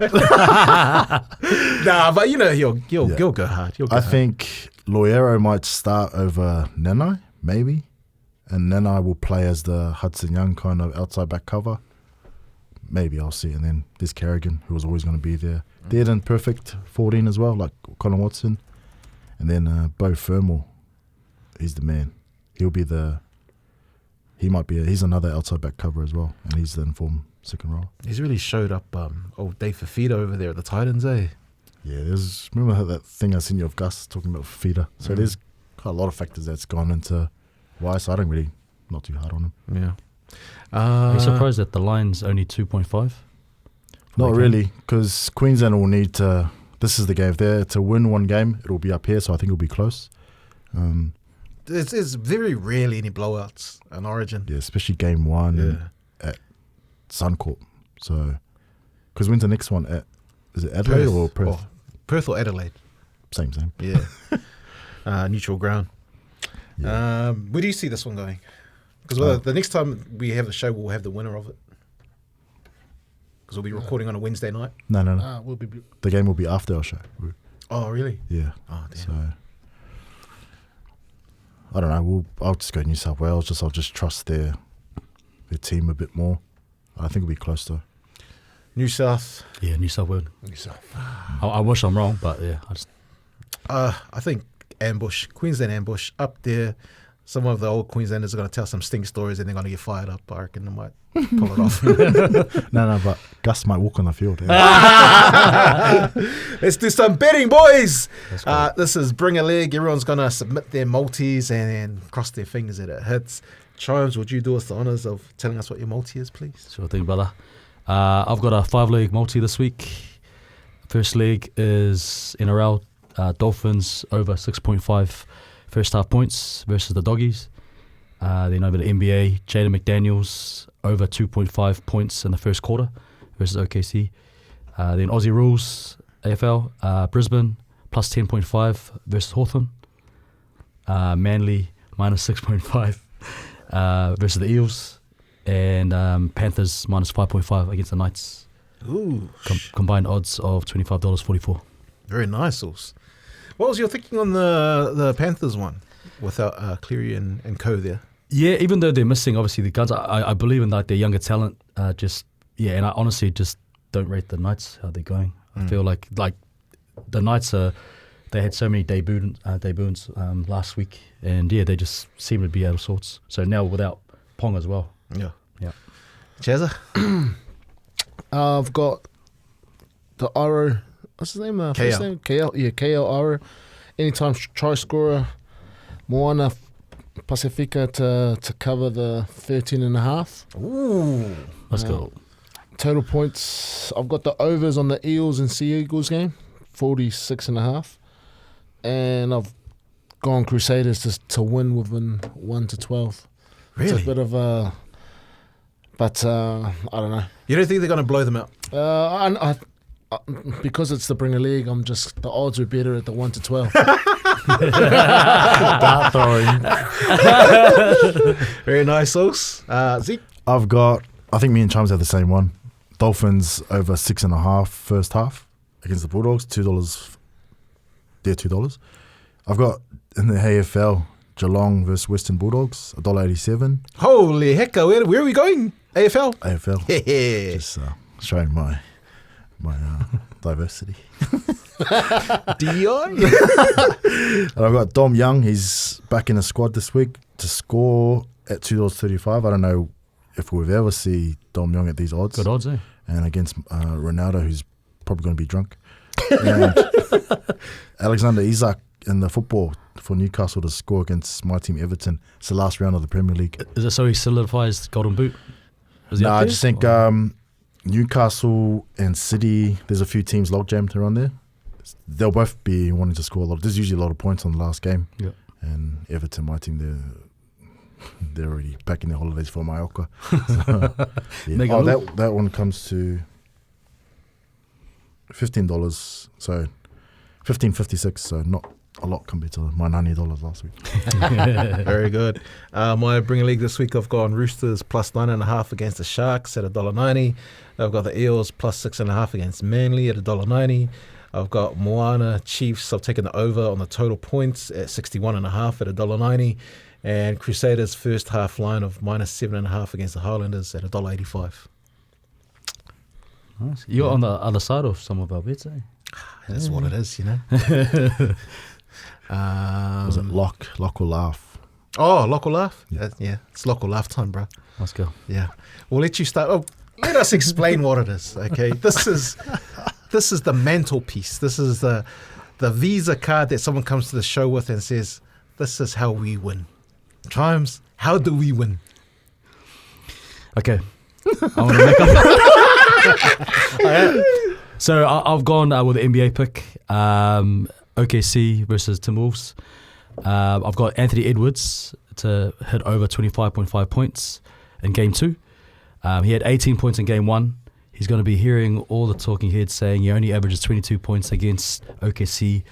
Nah, but he'll go hard. I think Loiero might start over Nanai, maybe. And Nanai will play as the Hudson Young kind of outside back cover. Maybe I'll see. And then there's Carrigan, who was always going to be there. They're in perfect 14 as well, like Colin Watson. And then Beau Fermor, he's the man. He's another outside back cover as well, and he's the informed second row. He's really showed up old Dave Fafita over there at the Titans, eh? Yeah, remember that thing I sent you of Gus talking about Fafita? So there's quite a lot of factors that's gone into why, so I don't really, not too hard on him. Yeah. Are you surprised that the line's only 2.5? Not really, because Queensland will need to, this is the game, if they're to win 1 game, it'll be up here, so I think it'll be close. There's very rarely any blowouts in Origin. Yeah, especially game 1 at Suncorp. So, because when's the next one at? Is it Adelaide or Perth? Perth or Adelaide. Same. Yeah. Neutral ground. Yeah. Where do you see this one going? Because the next time we have the show, we'll have the winner of it. Because we'll be recording on a Wednesday night. No. The game will be after our show. Oh, really? Yeah. Oh, damn. So, I don't know. I'll just go New South Wales. I'll just trust their team a bit more. I think it'll be close though. New South. Yeah, New South Wales. I wish I'm wrong, but yeah, I think Queensland ambush up there. Some of the old Queenslanders are going to tell some stink stories and they're going to get fired up. I reckon they might pull it off. No, but Gus might walk on the field. Let's do some betting, boys. This is Bring a Leg. Everyone's going to submit their multis and cross their fingers that it hits. Chimes, would you do us the honours of telling us what your multi is, please? Sure thing, brother. I've got a 5-leg multi this week. First leg is NRL Dolphins over 6.5 first half points versus the Doggies. Then over the NBA, Jaden McDaniels over 2.5 points in the first quarter versus OKC. Then Aussie Rules, AFL, Brisbane plus 10.5 versus Hawthorn. Manly minus 6.5 versus the Eels. And Panthers minus 5.5 against the Knights. Ooh. Combined odds of $25.44. Very nice, Sauce. What was your thinking on the Panthers one without Cleary and Co there? Yeah, even though they're missing, obviously, the guns, I believe in that their younger talent. And I honestly just don't rate the Knights, how they're going. I feel like the Knights they had so many debuts last week, and they just seem to be out of sorts. So now without Pong as well. Yeah. Chazza? I've got the Aro. What's his name? First name? KL. Yeah, KL Aro. Anytime try scorer. Moana Pacifica to cover the 13.5. Ooh. Let's go. Total points. I've got the overs on the Eels and Sea Eagles game, 46.5. And I've gone Crusaders to win within 1 to 12. Really? It's a bit of a... But I don't know. You don't think they're going to blow them out? I because it's the Premier League, the odds are better at the 1 to 12. Dart throwing. Very nice, Sauce. Zeke? I've got, I think me and Chums have the same one. Dolphins over 6.5 first half against the Bulldogs, $2. They're $2. I've got in the AFL, Geelong versus Western Bulldogs, $1.87. Holy heck, where are we going? AFL? AFL. Yeah. Just showing my diversity. DI? And I've got Dom Young. He's back in the squad this week to score at $2.35. I don't know if we'll ever see Dom Young at these odds. Good odds, eh? And against Ronaldo, who's probably going to be drunk. And Alexander Isak in the football for Newcastle to score against my team Everton. It's the last round of the Premier League. Is it so he solidifies Golden Boot? No, I just think Newcastle and City, there's a few teams logjammed around there. They'll both be wanting to score a lot. There's usually a lot of points on the last game. Yeah. And Everton, my team, they're already packing their holidays for Mallorca. So, yeah. Oh, that one comes to $15. So $15.56. So not a lot compared to my $90 last week. Very good. My Bringer League this week, I've gone Roosters plus 9.5 against the Sharks at $1.90. I've got the Eels plus 6.5 against Manly at $1.90. I've got Moana Chiefs. I've taken the over on the total points at 61.5 at $1.90. And Crusaders first half line of minus 7.5 against the Highlanders at $1.85. Nice. You're on the other side of some of our bets, eh? That's what it is, you know. Was it lock or laugh? Oh, lock or laugh? Yeah. It's lock or laugh time, bro. Let's go. Yeah. We'll let you start. Oh, let us explain what it is, okay? This is the mantelpiece. This is the Visa card that someone comes to the show with and says, this is how we win. Chimes, how do we win? Okay. I want to make up. So I've gone with the NBA pick, OKC versus Timberwolves. I've got Anthony Edwards to hit over 25.5 points in Game 2. He had 18 points in Game 1. He's going to be hearing all the talking heads saying he only averages 22 points against OKC,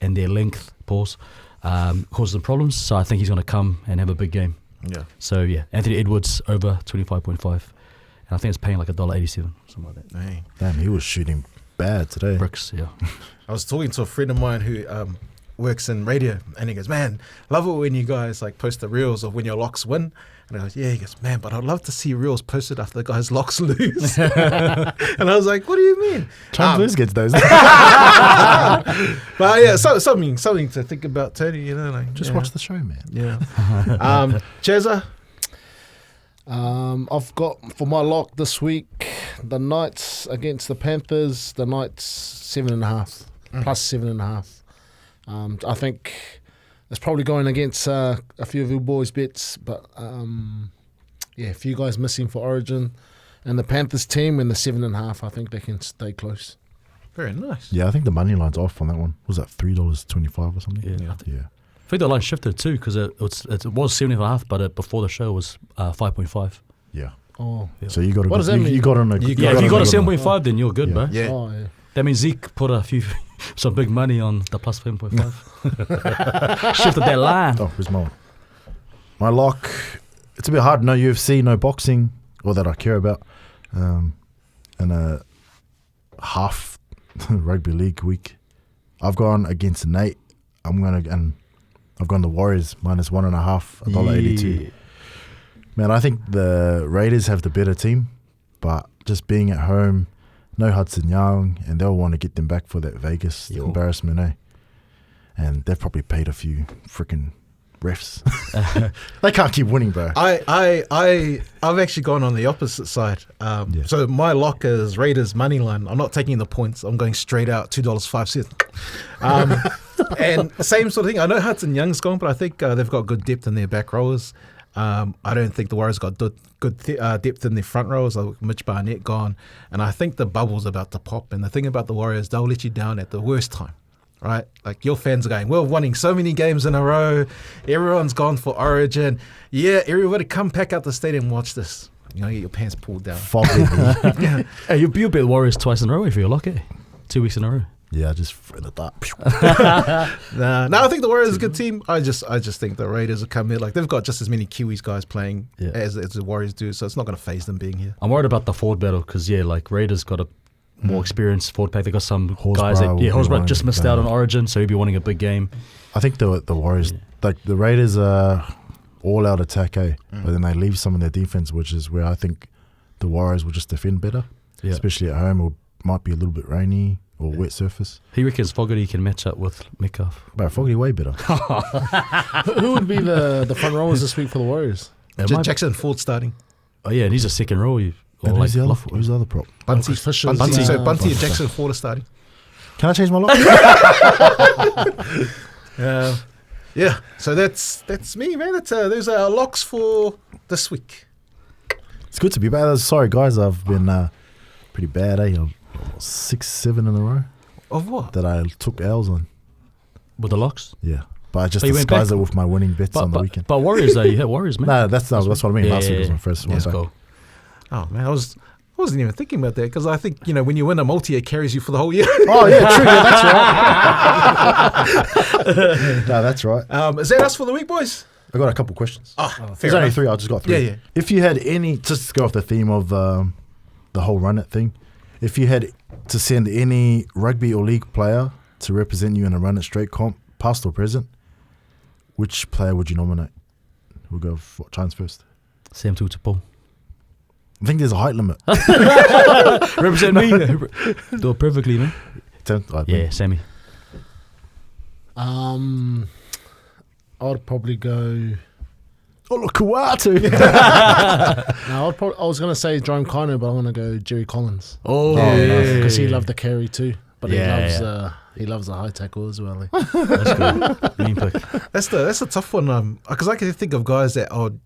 and their length, causes them problems. So I think he's going to come and have a big game. Yeah. So yeah, Anthony Edwards over 25.5. And I think it's paying like $1.87, something like that. Dang. Damn, he was shooting bad today. Bricks, yeah. I was talking to a friend of mine who works in radio, and he goes, man, love it when you guys like post the reels of when your locks win. And I goes, yeah. He goes, man, but I'd love to see reels posted after the guy's locks lose. And I was like, what do you mean? Trump gets those. But yeah, something to think about, Tony. You know, like Just watch the show, man. Yeah. Chezza? I've got for my lock this week the Knights against the Panthers. The Knights 7.5 plus 7.5. I think it's probably going against a few of you boys' bets, but a few guys missing for Origin, and the Panthers team and the 7.5. I think they can stay close. Very nice. Yeah, I think the money line's off on that one. Was that $3.25 or something? Yeah. Yeah. I think the line shifted too because it was 7.5, but before the show was 5.5. Yeah. Oh, Yeah. So you got What does that mean? You got on a If you got a 7.5, then you're good, Yeah. bro. Yeah. oh, yeah. That means Zeke put some big money on the plus 7.5. Shifted that line. Oh, where's my one? My lock. It's a bit hard. No UFC, no boxing, or that I care about. And a half rugby league week. I've gone against Nate. I've gone the Warriors minus 1.5, $1.82. Man, I think the Raiders have the better team, but just being at home, no Hudson Young, and they'll want to get them back for that Vegas embarrassment, eh? And they've probably paid a few freaking refs. They can't keep winning, bro. I've actually gone on the opposite side. So my lock is Raiders money line. I'm not taking the points. I'm going straight out $2.05. And same sort of thing. I know Hudson Young's gone, but I think they've got good depth in their back rowers. I don't think the Warriors got good depth in their front rows. Like Mitch Barnett gone, and I think the bubble's about to pop. And the thing about the Warriors, they'll let you down at the worst time. Right, like your fans are going, we're winning so many games in a row. Everyone's gone for Origin. Yeah, everybody come pack out the stadium and watch this. You know, get your pants pulled down. Foggy. Hey, you beat the Warriors twice in a row if you're lucky. 2 weeks in a row. Yeah, just threw the dart. No, I think the Warriors is a good team. I just think the Raiders will come here. Like, they've got just as many Kiwis guys playing as the Warriors do, so it's not going to phase them being here. I'm worried about the forward battle because, like Raiders got a more experienced forward pack. They got some guys that Horsburgh just missed out on Origin, so he'll be wanting a big game. I think the Warriors, like the Raiders are all out attack, but then they leave some of their defense, which is where I think the Warriors will just defend better, especially at home. It might be a little bit rainy or wet surface. He reckons Fogarty can match up with Metcalf. But Fogarty way better. Who would be the front rowers this week for the Warriors? Jackson Ford starting. Oh yeah, and he's a second row. And who's the other prop? Bunty. Fisher. Bunty. So Bunty and Jackson Ford are starting. Can I change my lock? Yeah. So that's me, man. Those are our locks for this week. It's good to be back. Sorry, guys. I've been pretty bad, 6-7 in a row. Of what? That I took L's on. With the locks? Yeah. But I just But you went disguised it back- with my winning bets on the weekend. But Warriors though, you hit Warriors, man. No, that's what I mean. Last week was my first one. Let's back. go. Oh man, I wasn't even thinking about that because I think when you win a multi, it carries you for the whole year. Oh yeah, true. Yeah, that's right. No, that's right. Is that us for the week, boys? I got a couple questions. Fair There's only enough. 3. I just got 3. Yeah. If you had any, just to go off the theme of the whole Runit thing, if you had to send any rugby or league player to represent you in a Runit straight comp, past or present, which player would you nominate? We'll go for Chance first. Sam Tutupo. I think there's a height limit. Represent me. Do it perfectly, man. Yeah. Sammy. I'd probably go. Oh, look, Kuatu. No, I was going to say Jerome Kino, but I'm going to go Jerry Collins Oh, because he loved the carry too. But Yeah, he loves the high tackle as well. That's good. Mean pick. That's a tough one. Because I can think of guys that I'd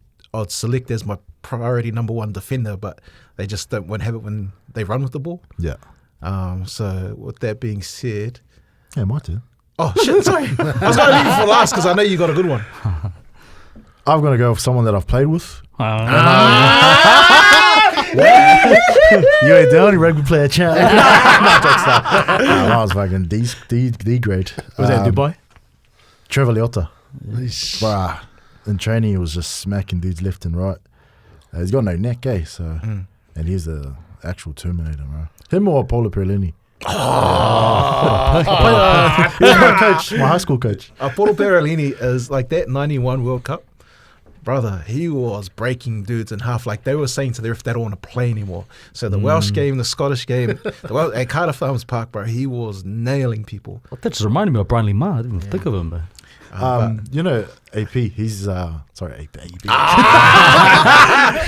select as my priority number one defender, but they just won't have it when they run with the ball. Yeah. So with that being said, Yeah, my turn. oh shit, sorry, I was going to leave it for last because I know you got a good one. I'm going to go with someone that I've played with. You ain't the only rugby player, champ. I was fucking D grade. Was that Dubai? Trevor Leota. Bruh. In training, he was just smacking dudes left and right. He's got no neck, so and he's the actual Terminator, bro. Him or Paulo Perlini. He was my coach, my high school coach. Paulo Perlini is like that 91 World Cup. Brother, he was breaking dudes in half. Like they were saying to the ref, they don't want to play anymore. So the Welsh game, the Scottish game, at Cardiff Farms Park, bro, he was nailing people. That just reminded me of Brian Lee Ma. I didn't even think of him, man. You know, AP, he's sorry, AP.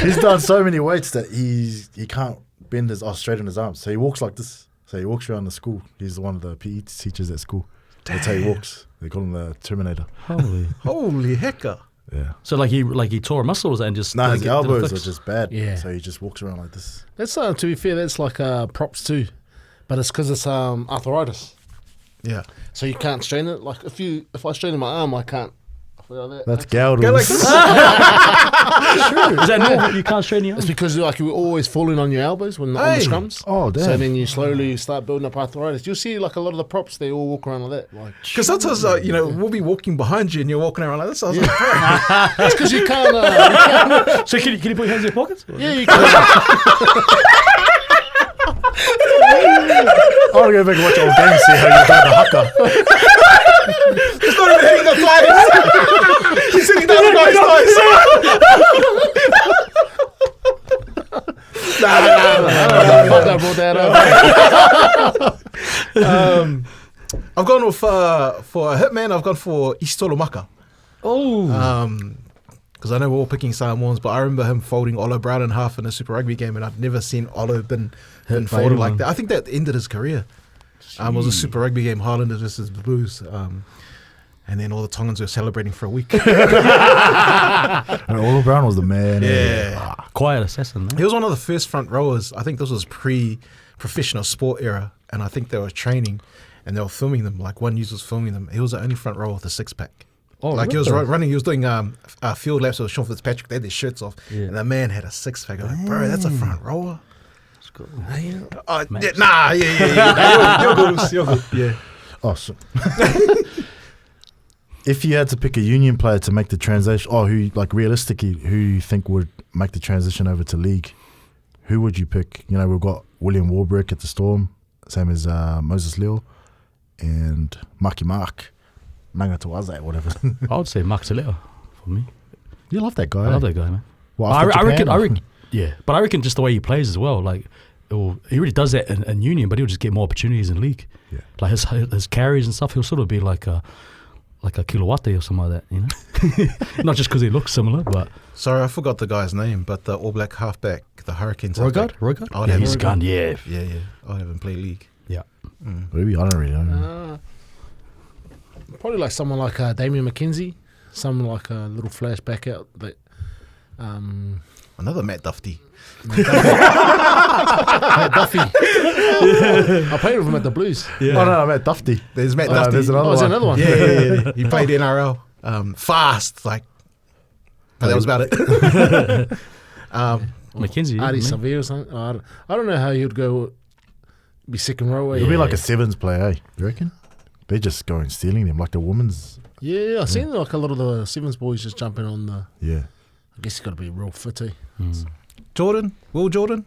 He's done so many weights that he can't bend his straight in his arms. So he walks like this. So he walks around the school. He's one of the PE teachers at school. That's how he walks. They call him the Terminator. Holy hecker. Yeah. So like he tore muscles and just No, his didn't elbows fix? are just bad. Yeah. So he just walks around like this. That's to be fair, that's like props too, but it's because it's arthritis. Yeah. So you can't strain it. Like if I strain my arm, I can't. Like That's gout. Go like this. True. Is that normal? You can't straighten your It's arm? because like you were always falling on your elbows when on the Hey. scrums. Oh, damn. So then you slowly start building up arthritis. You'll see like a lot of the props, they all walk around like that. Like Because sometimes, we'll be walking behind you and you're walking around like this. I was like, bro. that's because you can't. So can you put your hands in your pockets? Yeah, you can. I want to go back and watch old games, see how you got the haka. He's not even hitting the thighs. He's sitting down the guy's thighs. Fuck, I brought that up. I've gone with, for a hitman, I've gone for Istolomaka. Oh. Because I know we're all picking Samoans, but I remember him folding Olo Brown in half in a Super Rugby game, and I've never seen Olo been by folded like anyone. that. I think that ended his career. It was a Super Rugby game, Highlanders versus Blues. And then all the Tongans were celebrating for a week. And Olo Brown was the man. Yeah. Quiet assassin, man. He was one of the first front rowers. I think this was pre-professional sport era, and I think they were training, and they were filming them. Like one user was filming them. He was the only front rower with a six-pack. Oh, Like he was really? running, he was doing field laps with Sean Fitzpatrick. They had their shirts off, Yeah. and the man had a six-pack. I'm like, bro, that's a front rower. That's cool. Yeah. You're good. You're good. Yeah. Oh, so if you had to pick a Union player to make the transition, who, like, realistically, who you think would make the transition over to league, who would you pick? You know, we've got William Warbrick at the Storm, same as Moses Leo, and Maki Mark, Nangatawaze, whatever. I would say Max Alea for me. You love that guy. I love that guy, man. Well, I after reckon, Japan, yeah. But I reckon just the way he plays as well. Like, he really does that in Union, but he'll just get more opportunities in league. Yeah. Like his carries and stuff, he'll sort of be like a Kilowate or something like that, you know? Not just because he looks similar, but... Sorry, I forgot the guy's name, but the All Black halfback, the Hurricanes. Roigard? I would Yeah, have he's him. gone, yeah. Yeah. I would have him play league. Yeah. Maybe, I don't really know. Probably like someone like Damien McKenzie. Someone like a little flashback out that. Another Matt Duffy. Duffy. I played with him at the Blues. Yeah. Oh, no, Matt Dufty. There's Matt Duffy. There's another Oh, is there one. another one? Yeah. He played NRL. Fast, like. But that was about it. McKenzie. Ardie yeah, Savea or something. I don't know how he would go. Be second row. It'll be like a Sevens player, eh? You reckon? They just go and stealing them, like the women's. Yeah, I've seen like a lot of the Sevens boys just jumping on the. Yeah. I guess you got to be real fit, eh? Will Jordan? Will Jordan.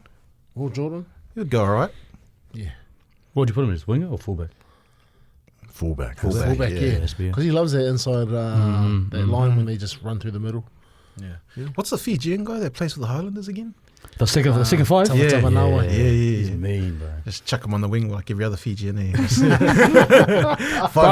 He'd go all right. Yeah. What would you put him as, winger or fullback? Fullback. Fullback, yeah. SBA. Because he loves that inside that line when they just run through the middle. Yeah. What's the Fijian guy that plays for the Highlanders again? The second five? Tama Tavanawa. He's mean, bro. Just chuck him on the wing like every other Fijian. 5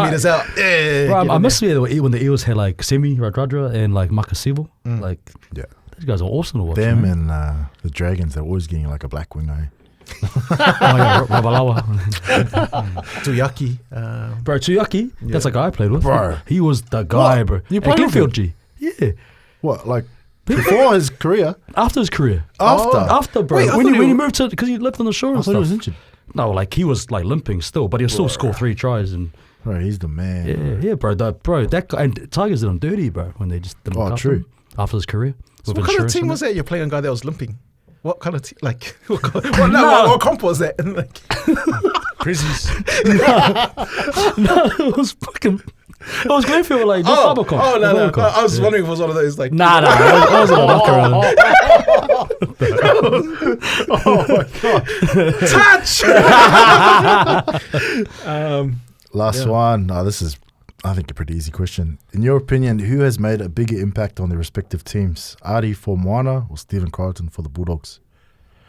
meters out. Yeah. Bro, get I in must say when the Eels had like Semi, Radradra, and like Makasivo. Like, Yeah. these guys are awesome to watch. Them man. and the Dragons, they're always getting like a black wing, eh? Ravalawa. Tuyaki. Bro, Tuyaki, that's a guy I played with. Bro. He was the guy, What? bro. You At played with Glenfield, G. Yeah. What, like before his career? After his career. After? Bro. Wait, I when thought he moved to, because he lived on the shore I and thought he was stuff. injured. No, like he was like limping still, but he'll still score 3 tries. And Bro, he's the man. yeah, bro. That guy, and Tigers did him dirty, bro, when they just didn't look after true. him after his career. So with what kind of insurance team and was that you're playing a guy that was limping? What kind of team? Like, what comp was that? Like, Prizzies. No, it was fucking. I was Glenfield like just Fibre Comp. no. Fibre Comp. I was wondering if it was one of those like. Nah, I wasn't a knock around. Touch. Last one. No, this is, I think, a pretty easy question. In your opinion, who has made a bigger impact on their respective teams? Ardie for Moana or Stephen Crichton for the Bulldogs?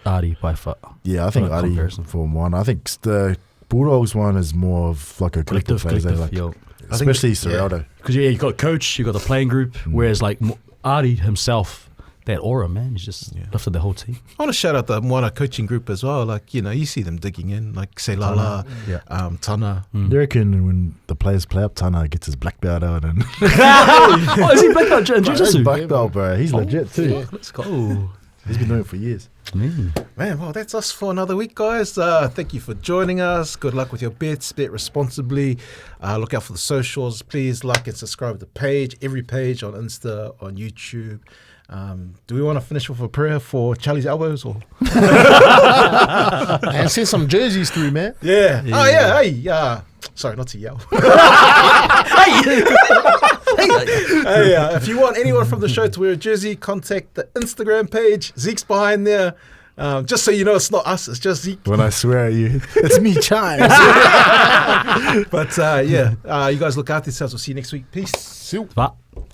Ardie by far. Yeah, I think Not a Ardie comparison. for Moana. I think the Bulldogs one is more of like a collective phase, eh? Like, yo. especially Serraldo. Because you got coach, you got the playing group, whereas like Ardie himself, that aura, man, he's just lifted the whole team. I want to shout out the Moana coaching group as well. Like, you see them digging in, like Selala, Tana. You reckon when the players play up, Tana gets his black belt out and Oh, is he black belt in his jiu-jitsu? black belt, bro. He's legit too. Let's go. He's been doing it for years. Man, well, that's us for another week, guys. Thank you for joining us. Good luck with your bets. Bet responsibly. Look out for the socials. Please like and subscribe to the page. Every page on Insta, on YouTube. Do we want to finish with a prayer for Charlie's elbows? Or And send some jerseys through, man. Yeah. Oh, yeah. Hey, sorry, not to yell. Hey, if you want anyone from the show to wear a jersey, contact the Instagram page. Zeke's behind there. Just so you know, it's not us, it's just Zeke. When I swear at you, it's me, Chimes. But you guys look after yourselves. We'll see you next week. Peace. Bye.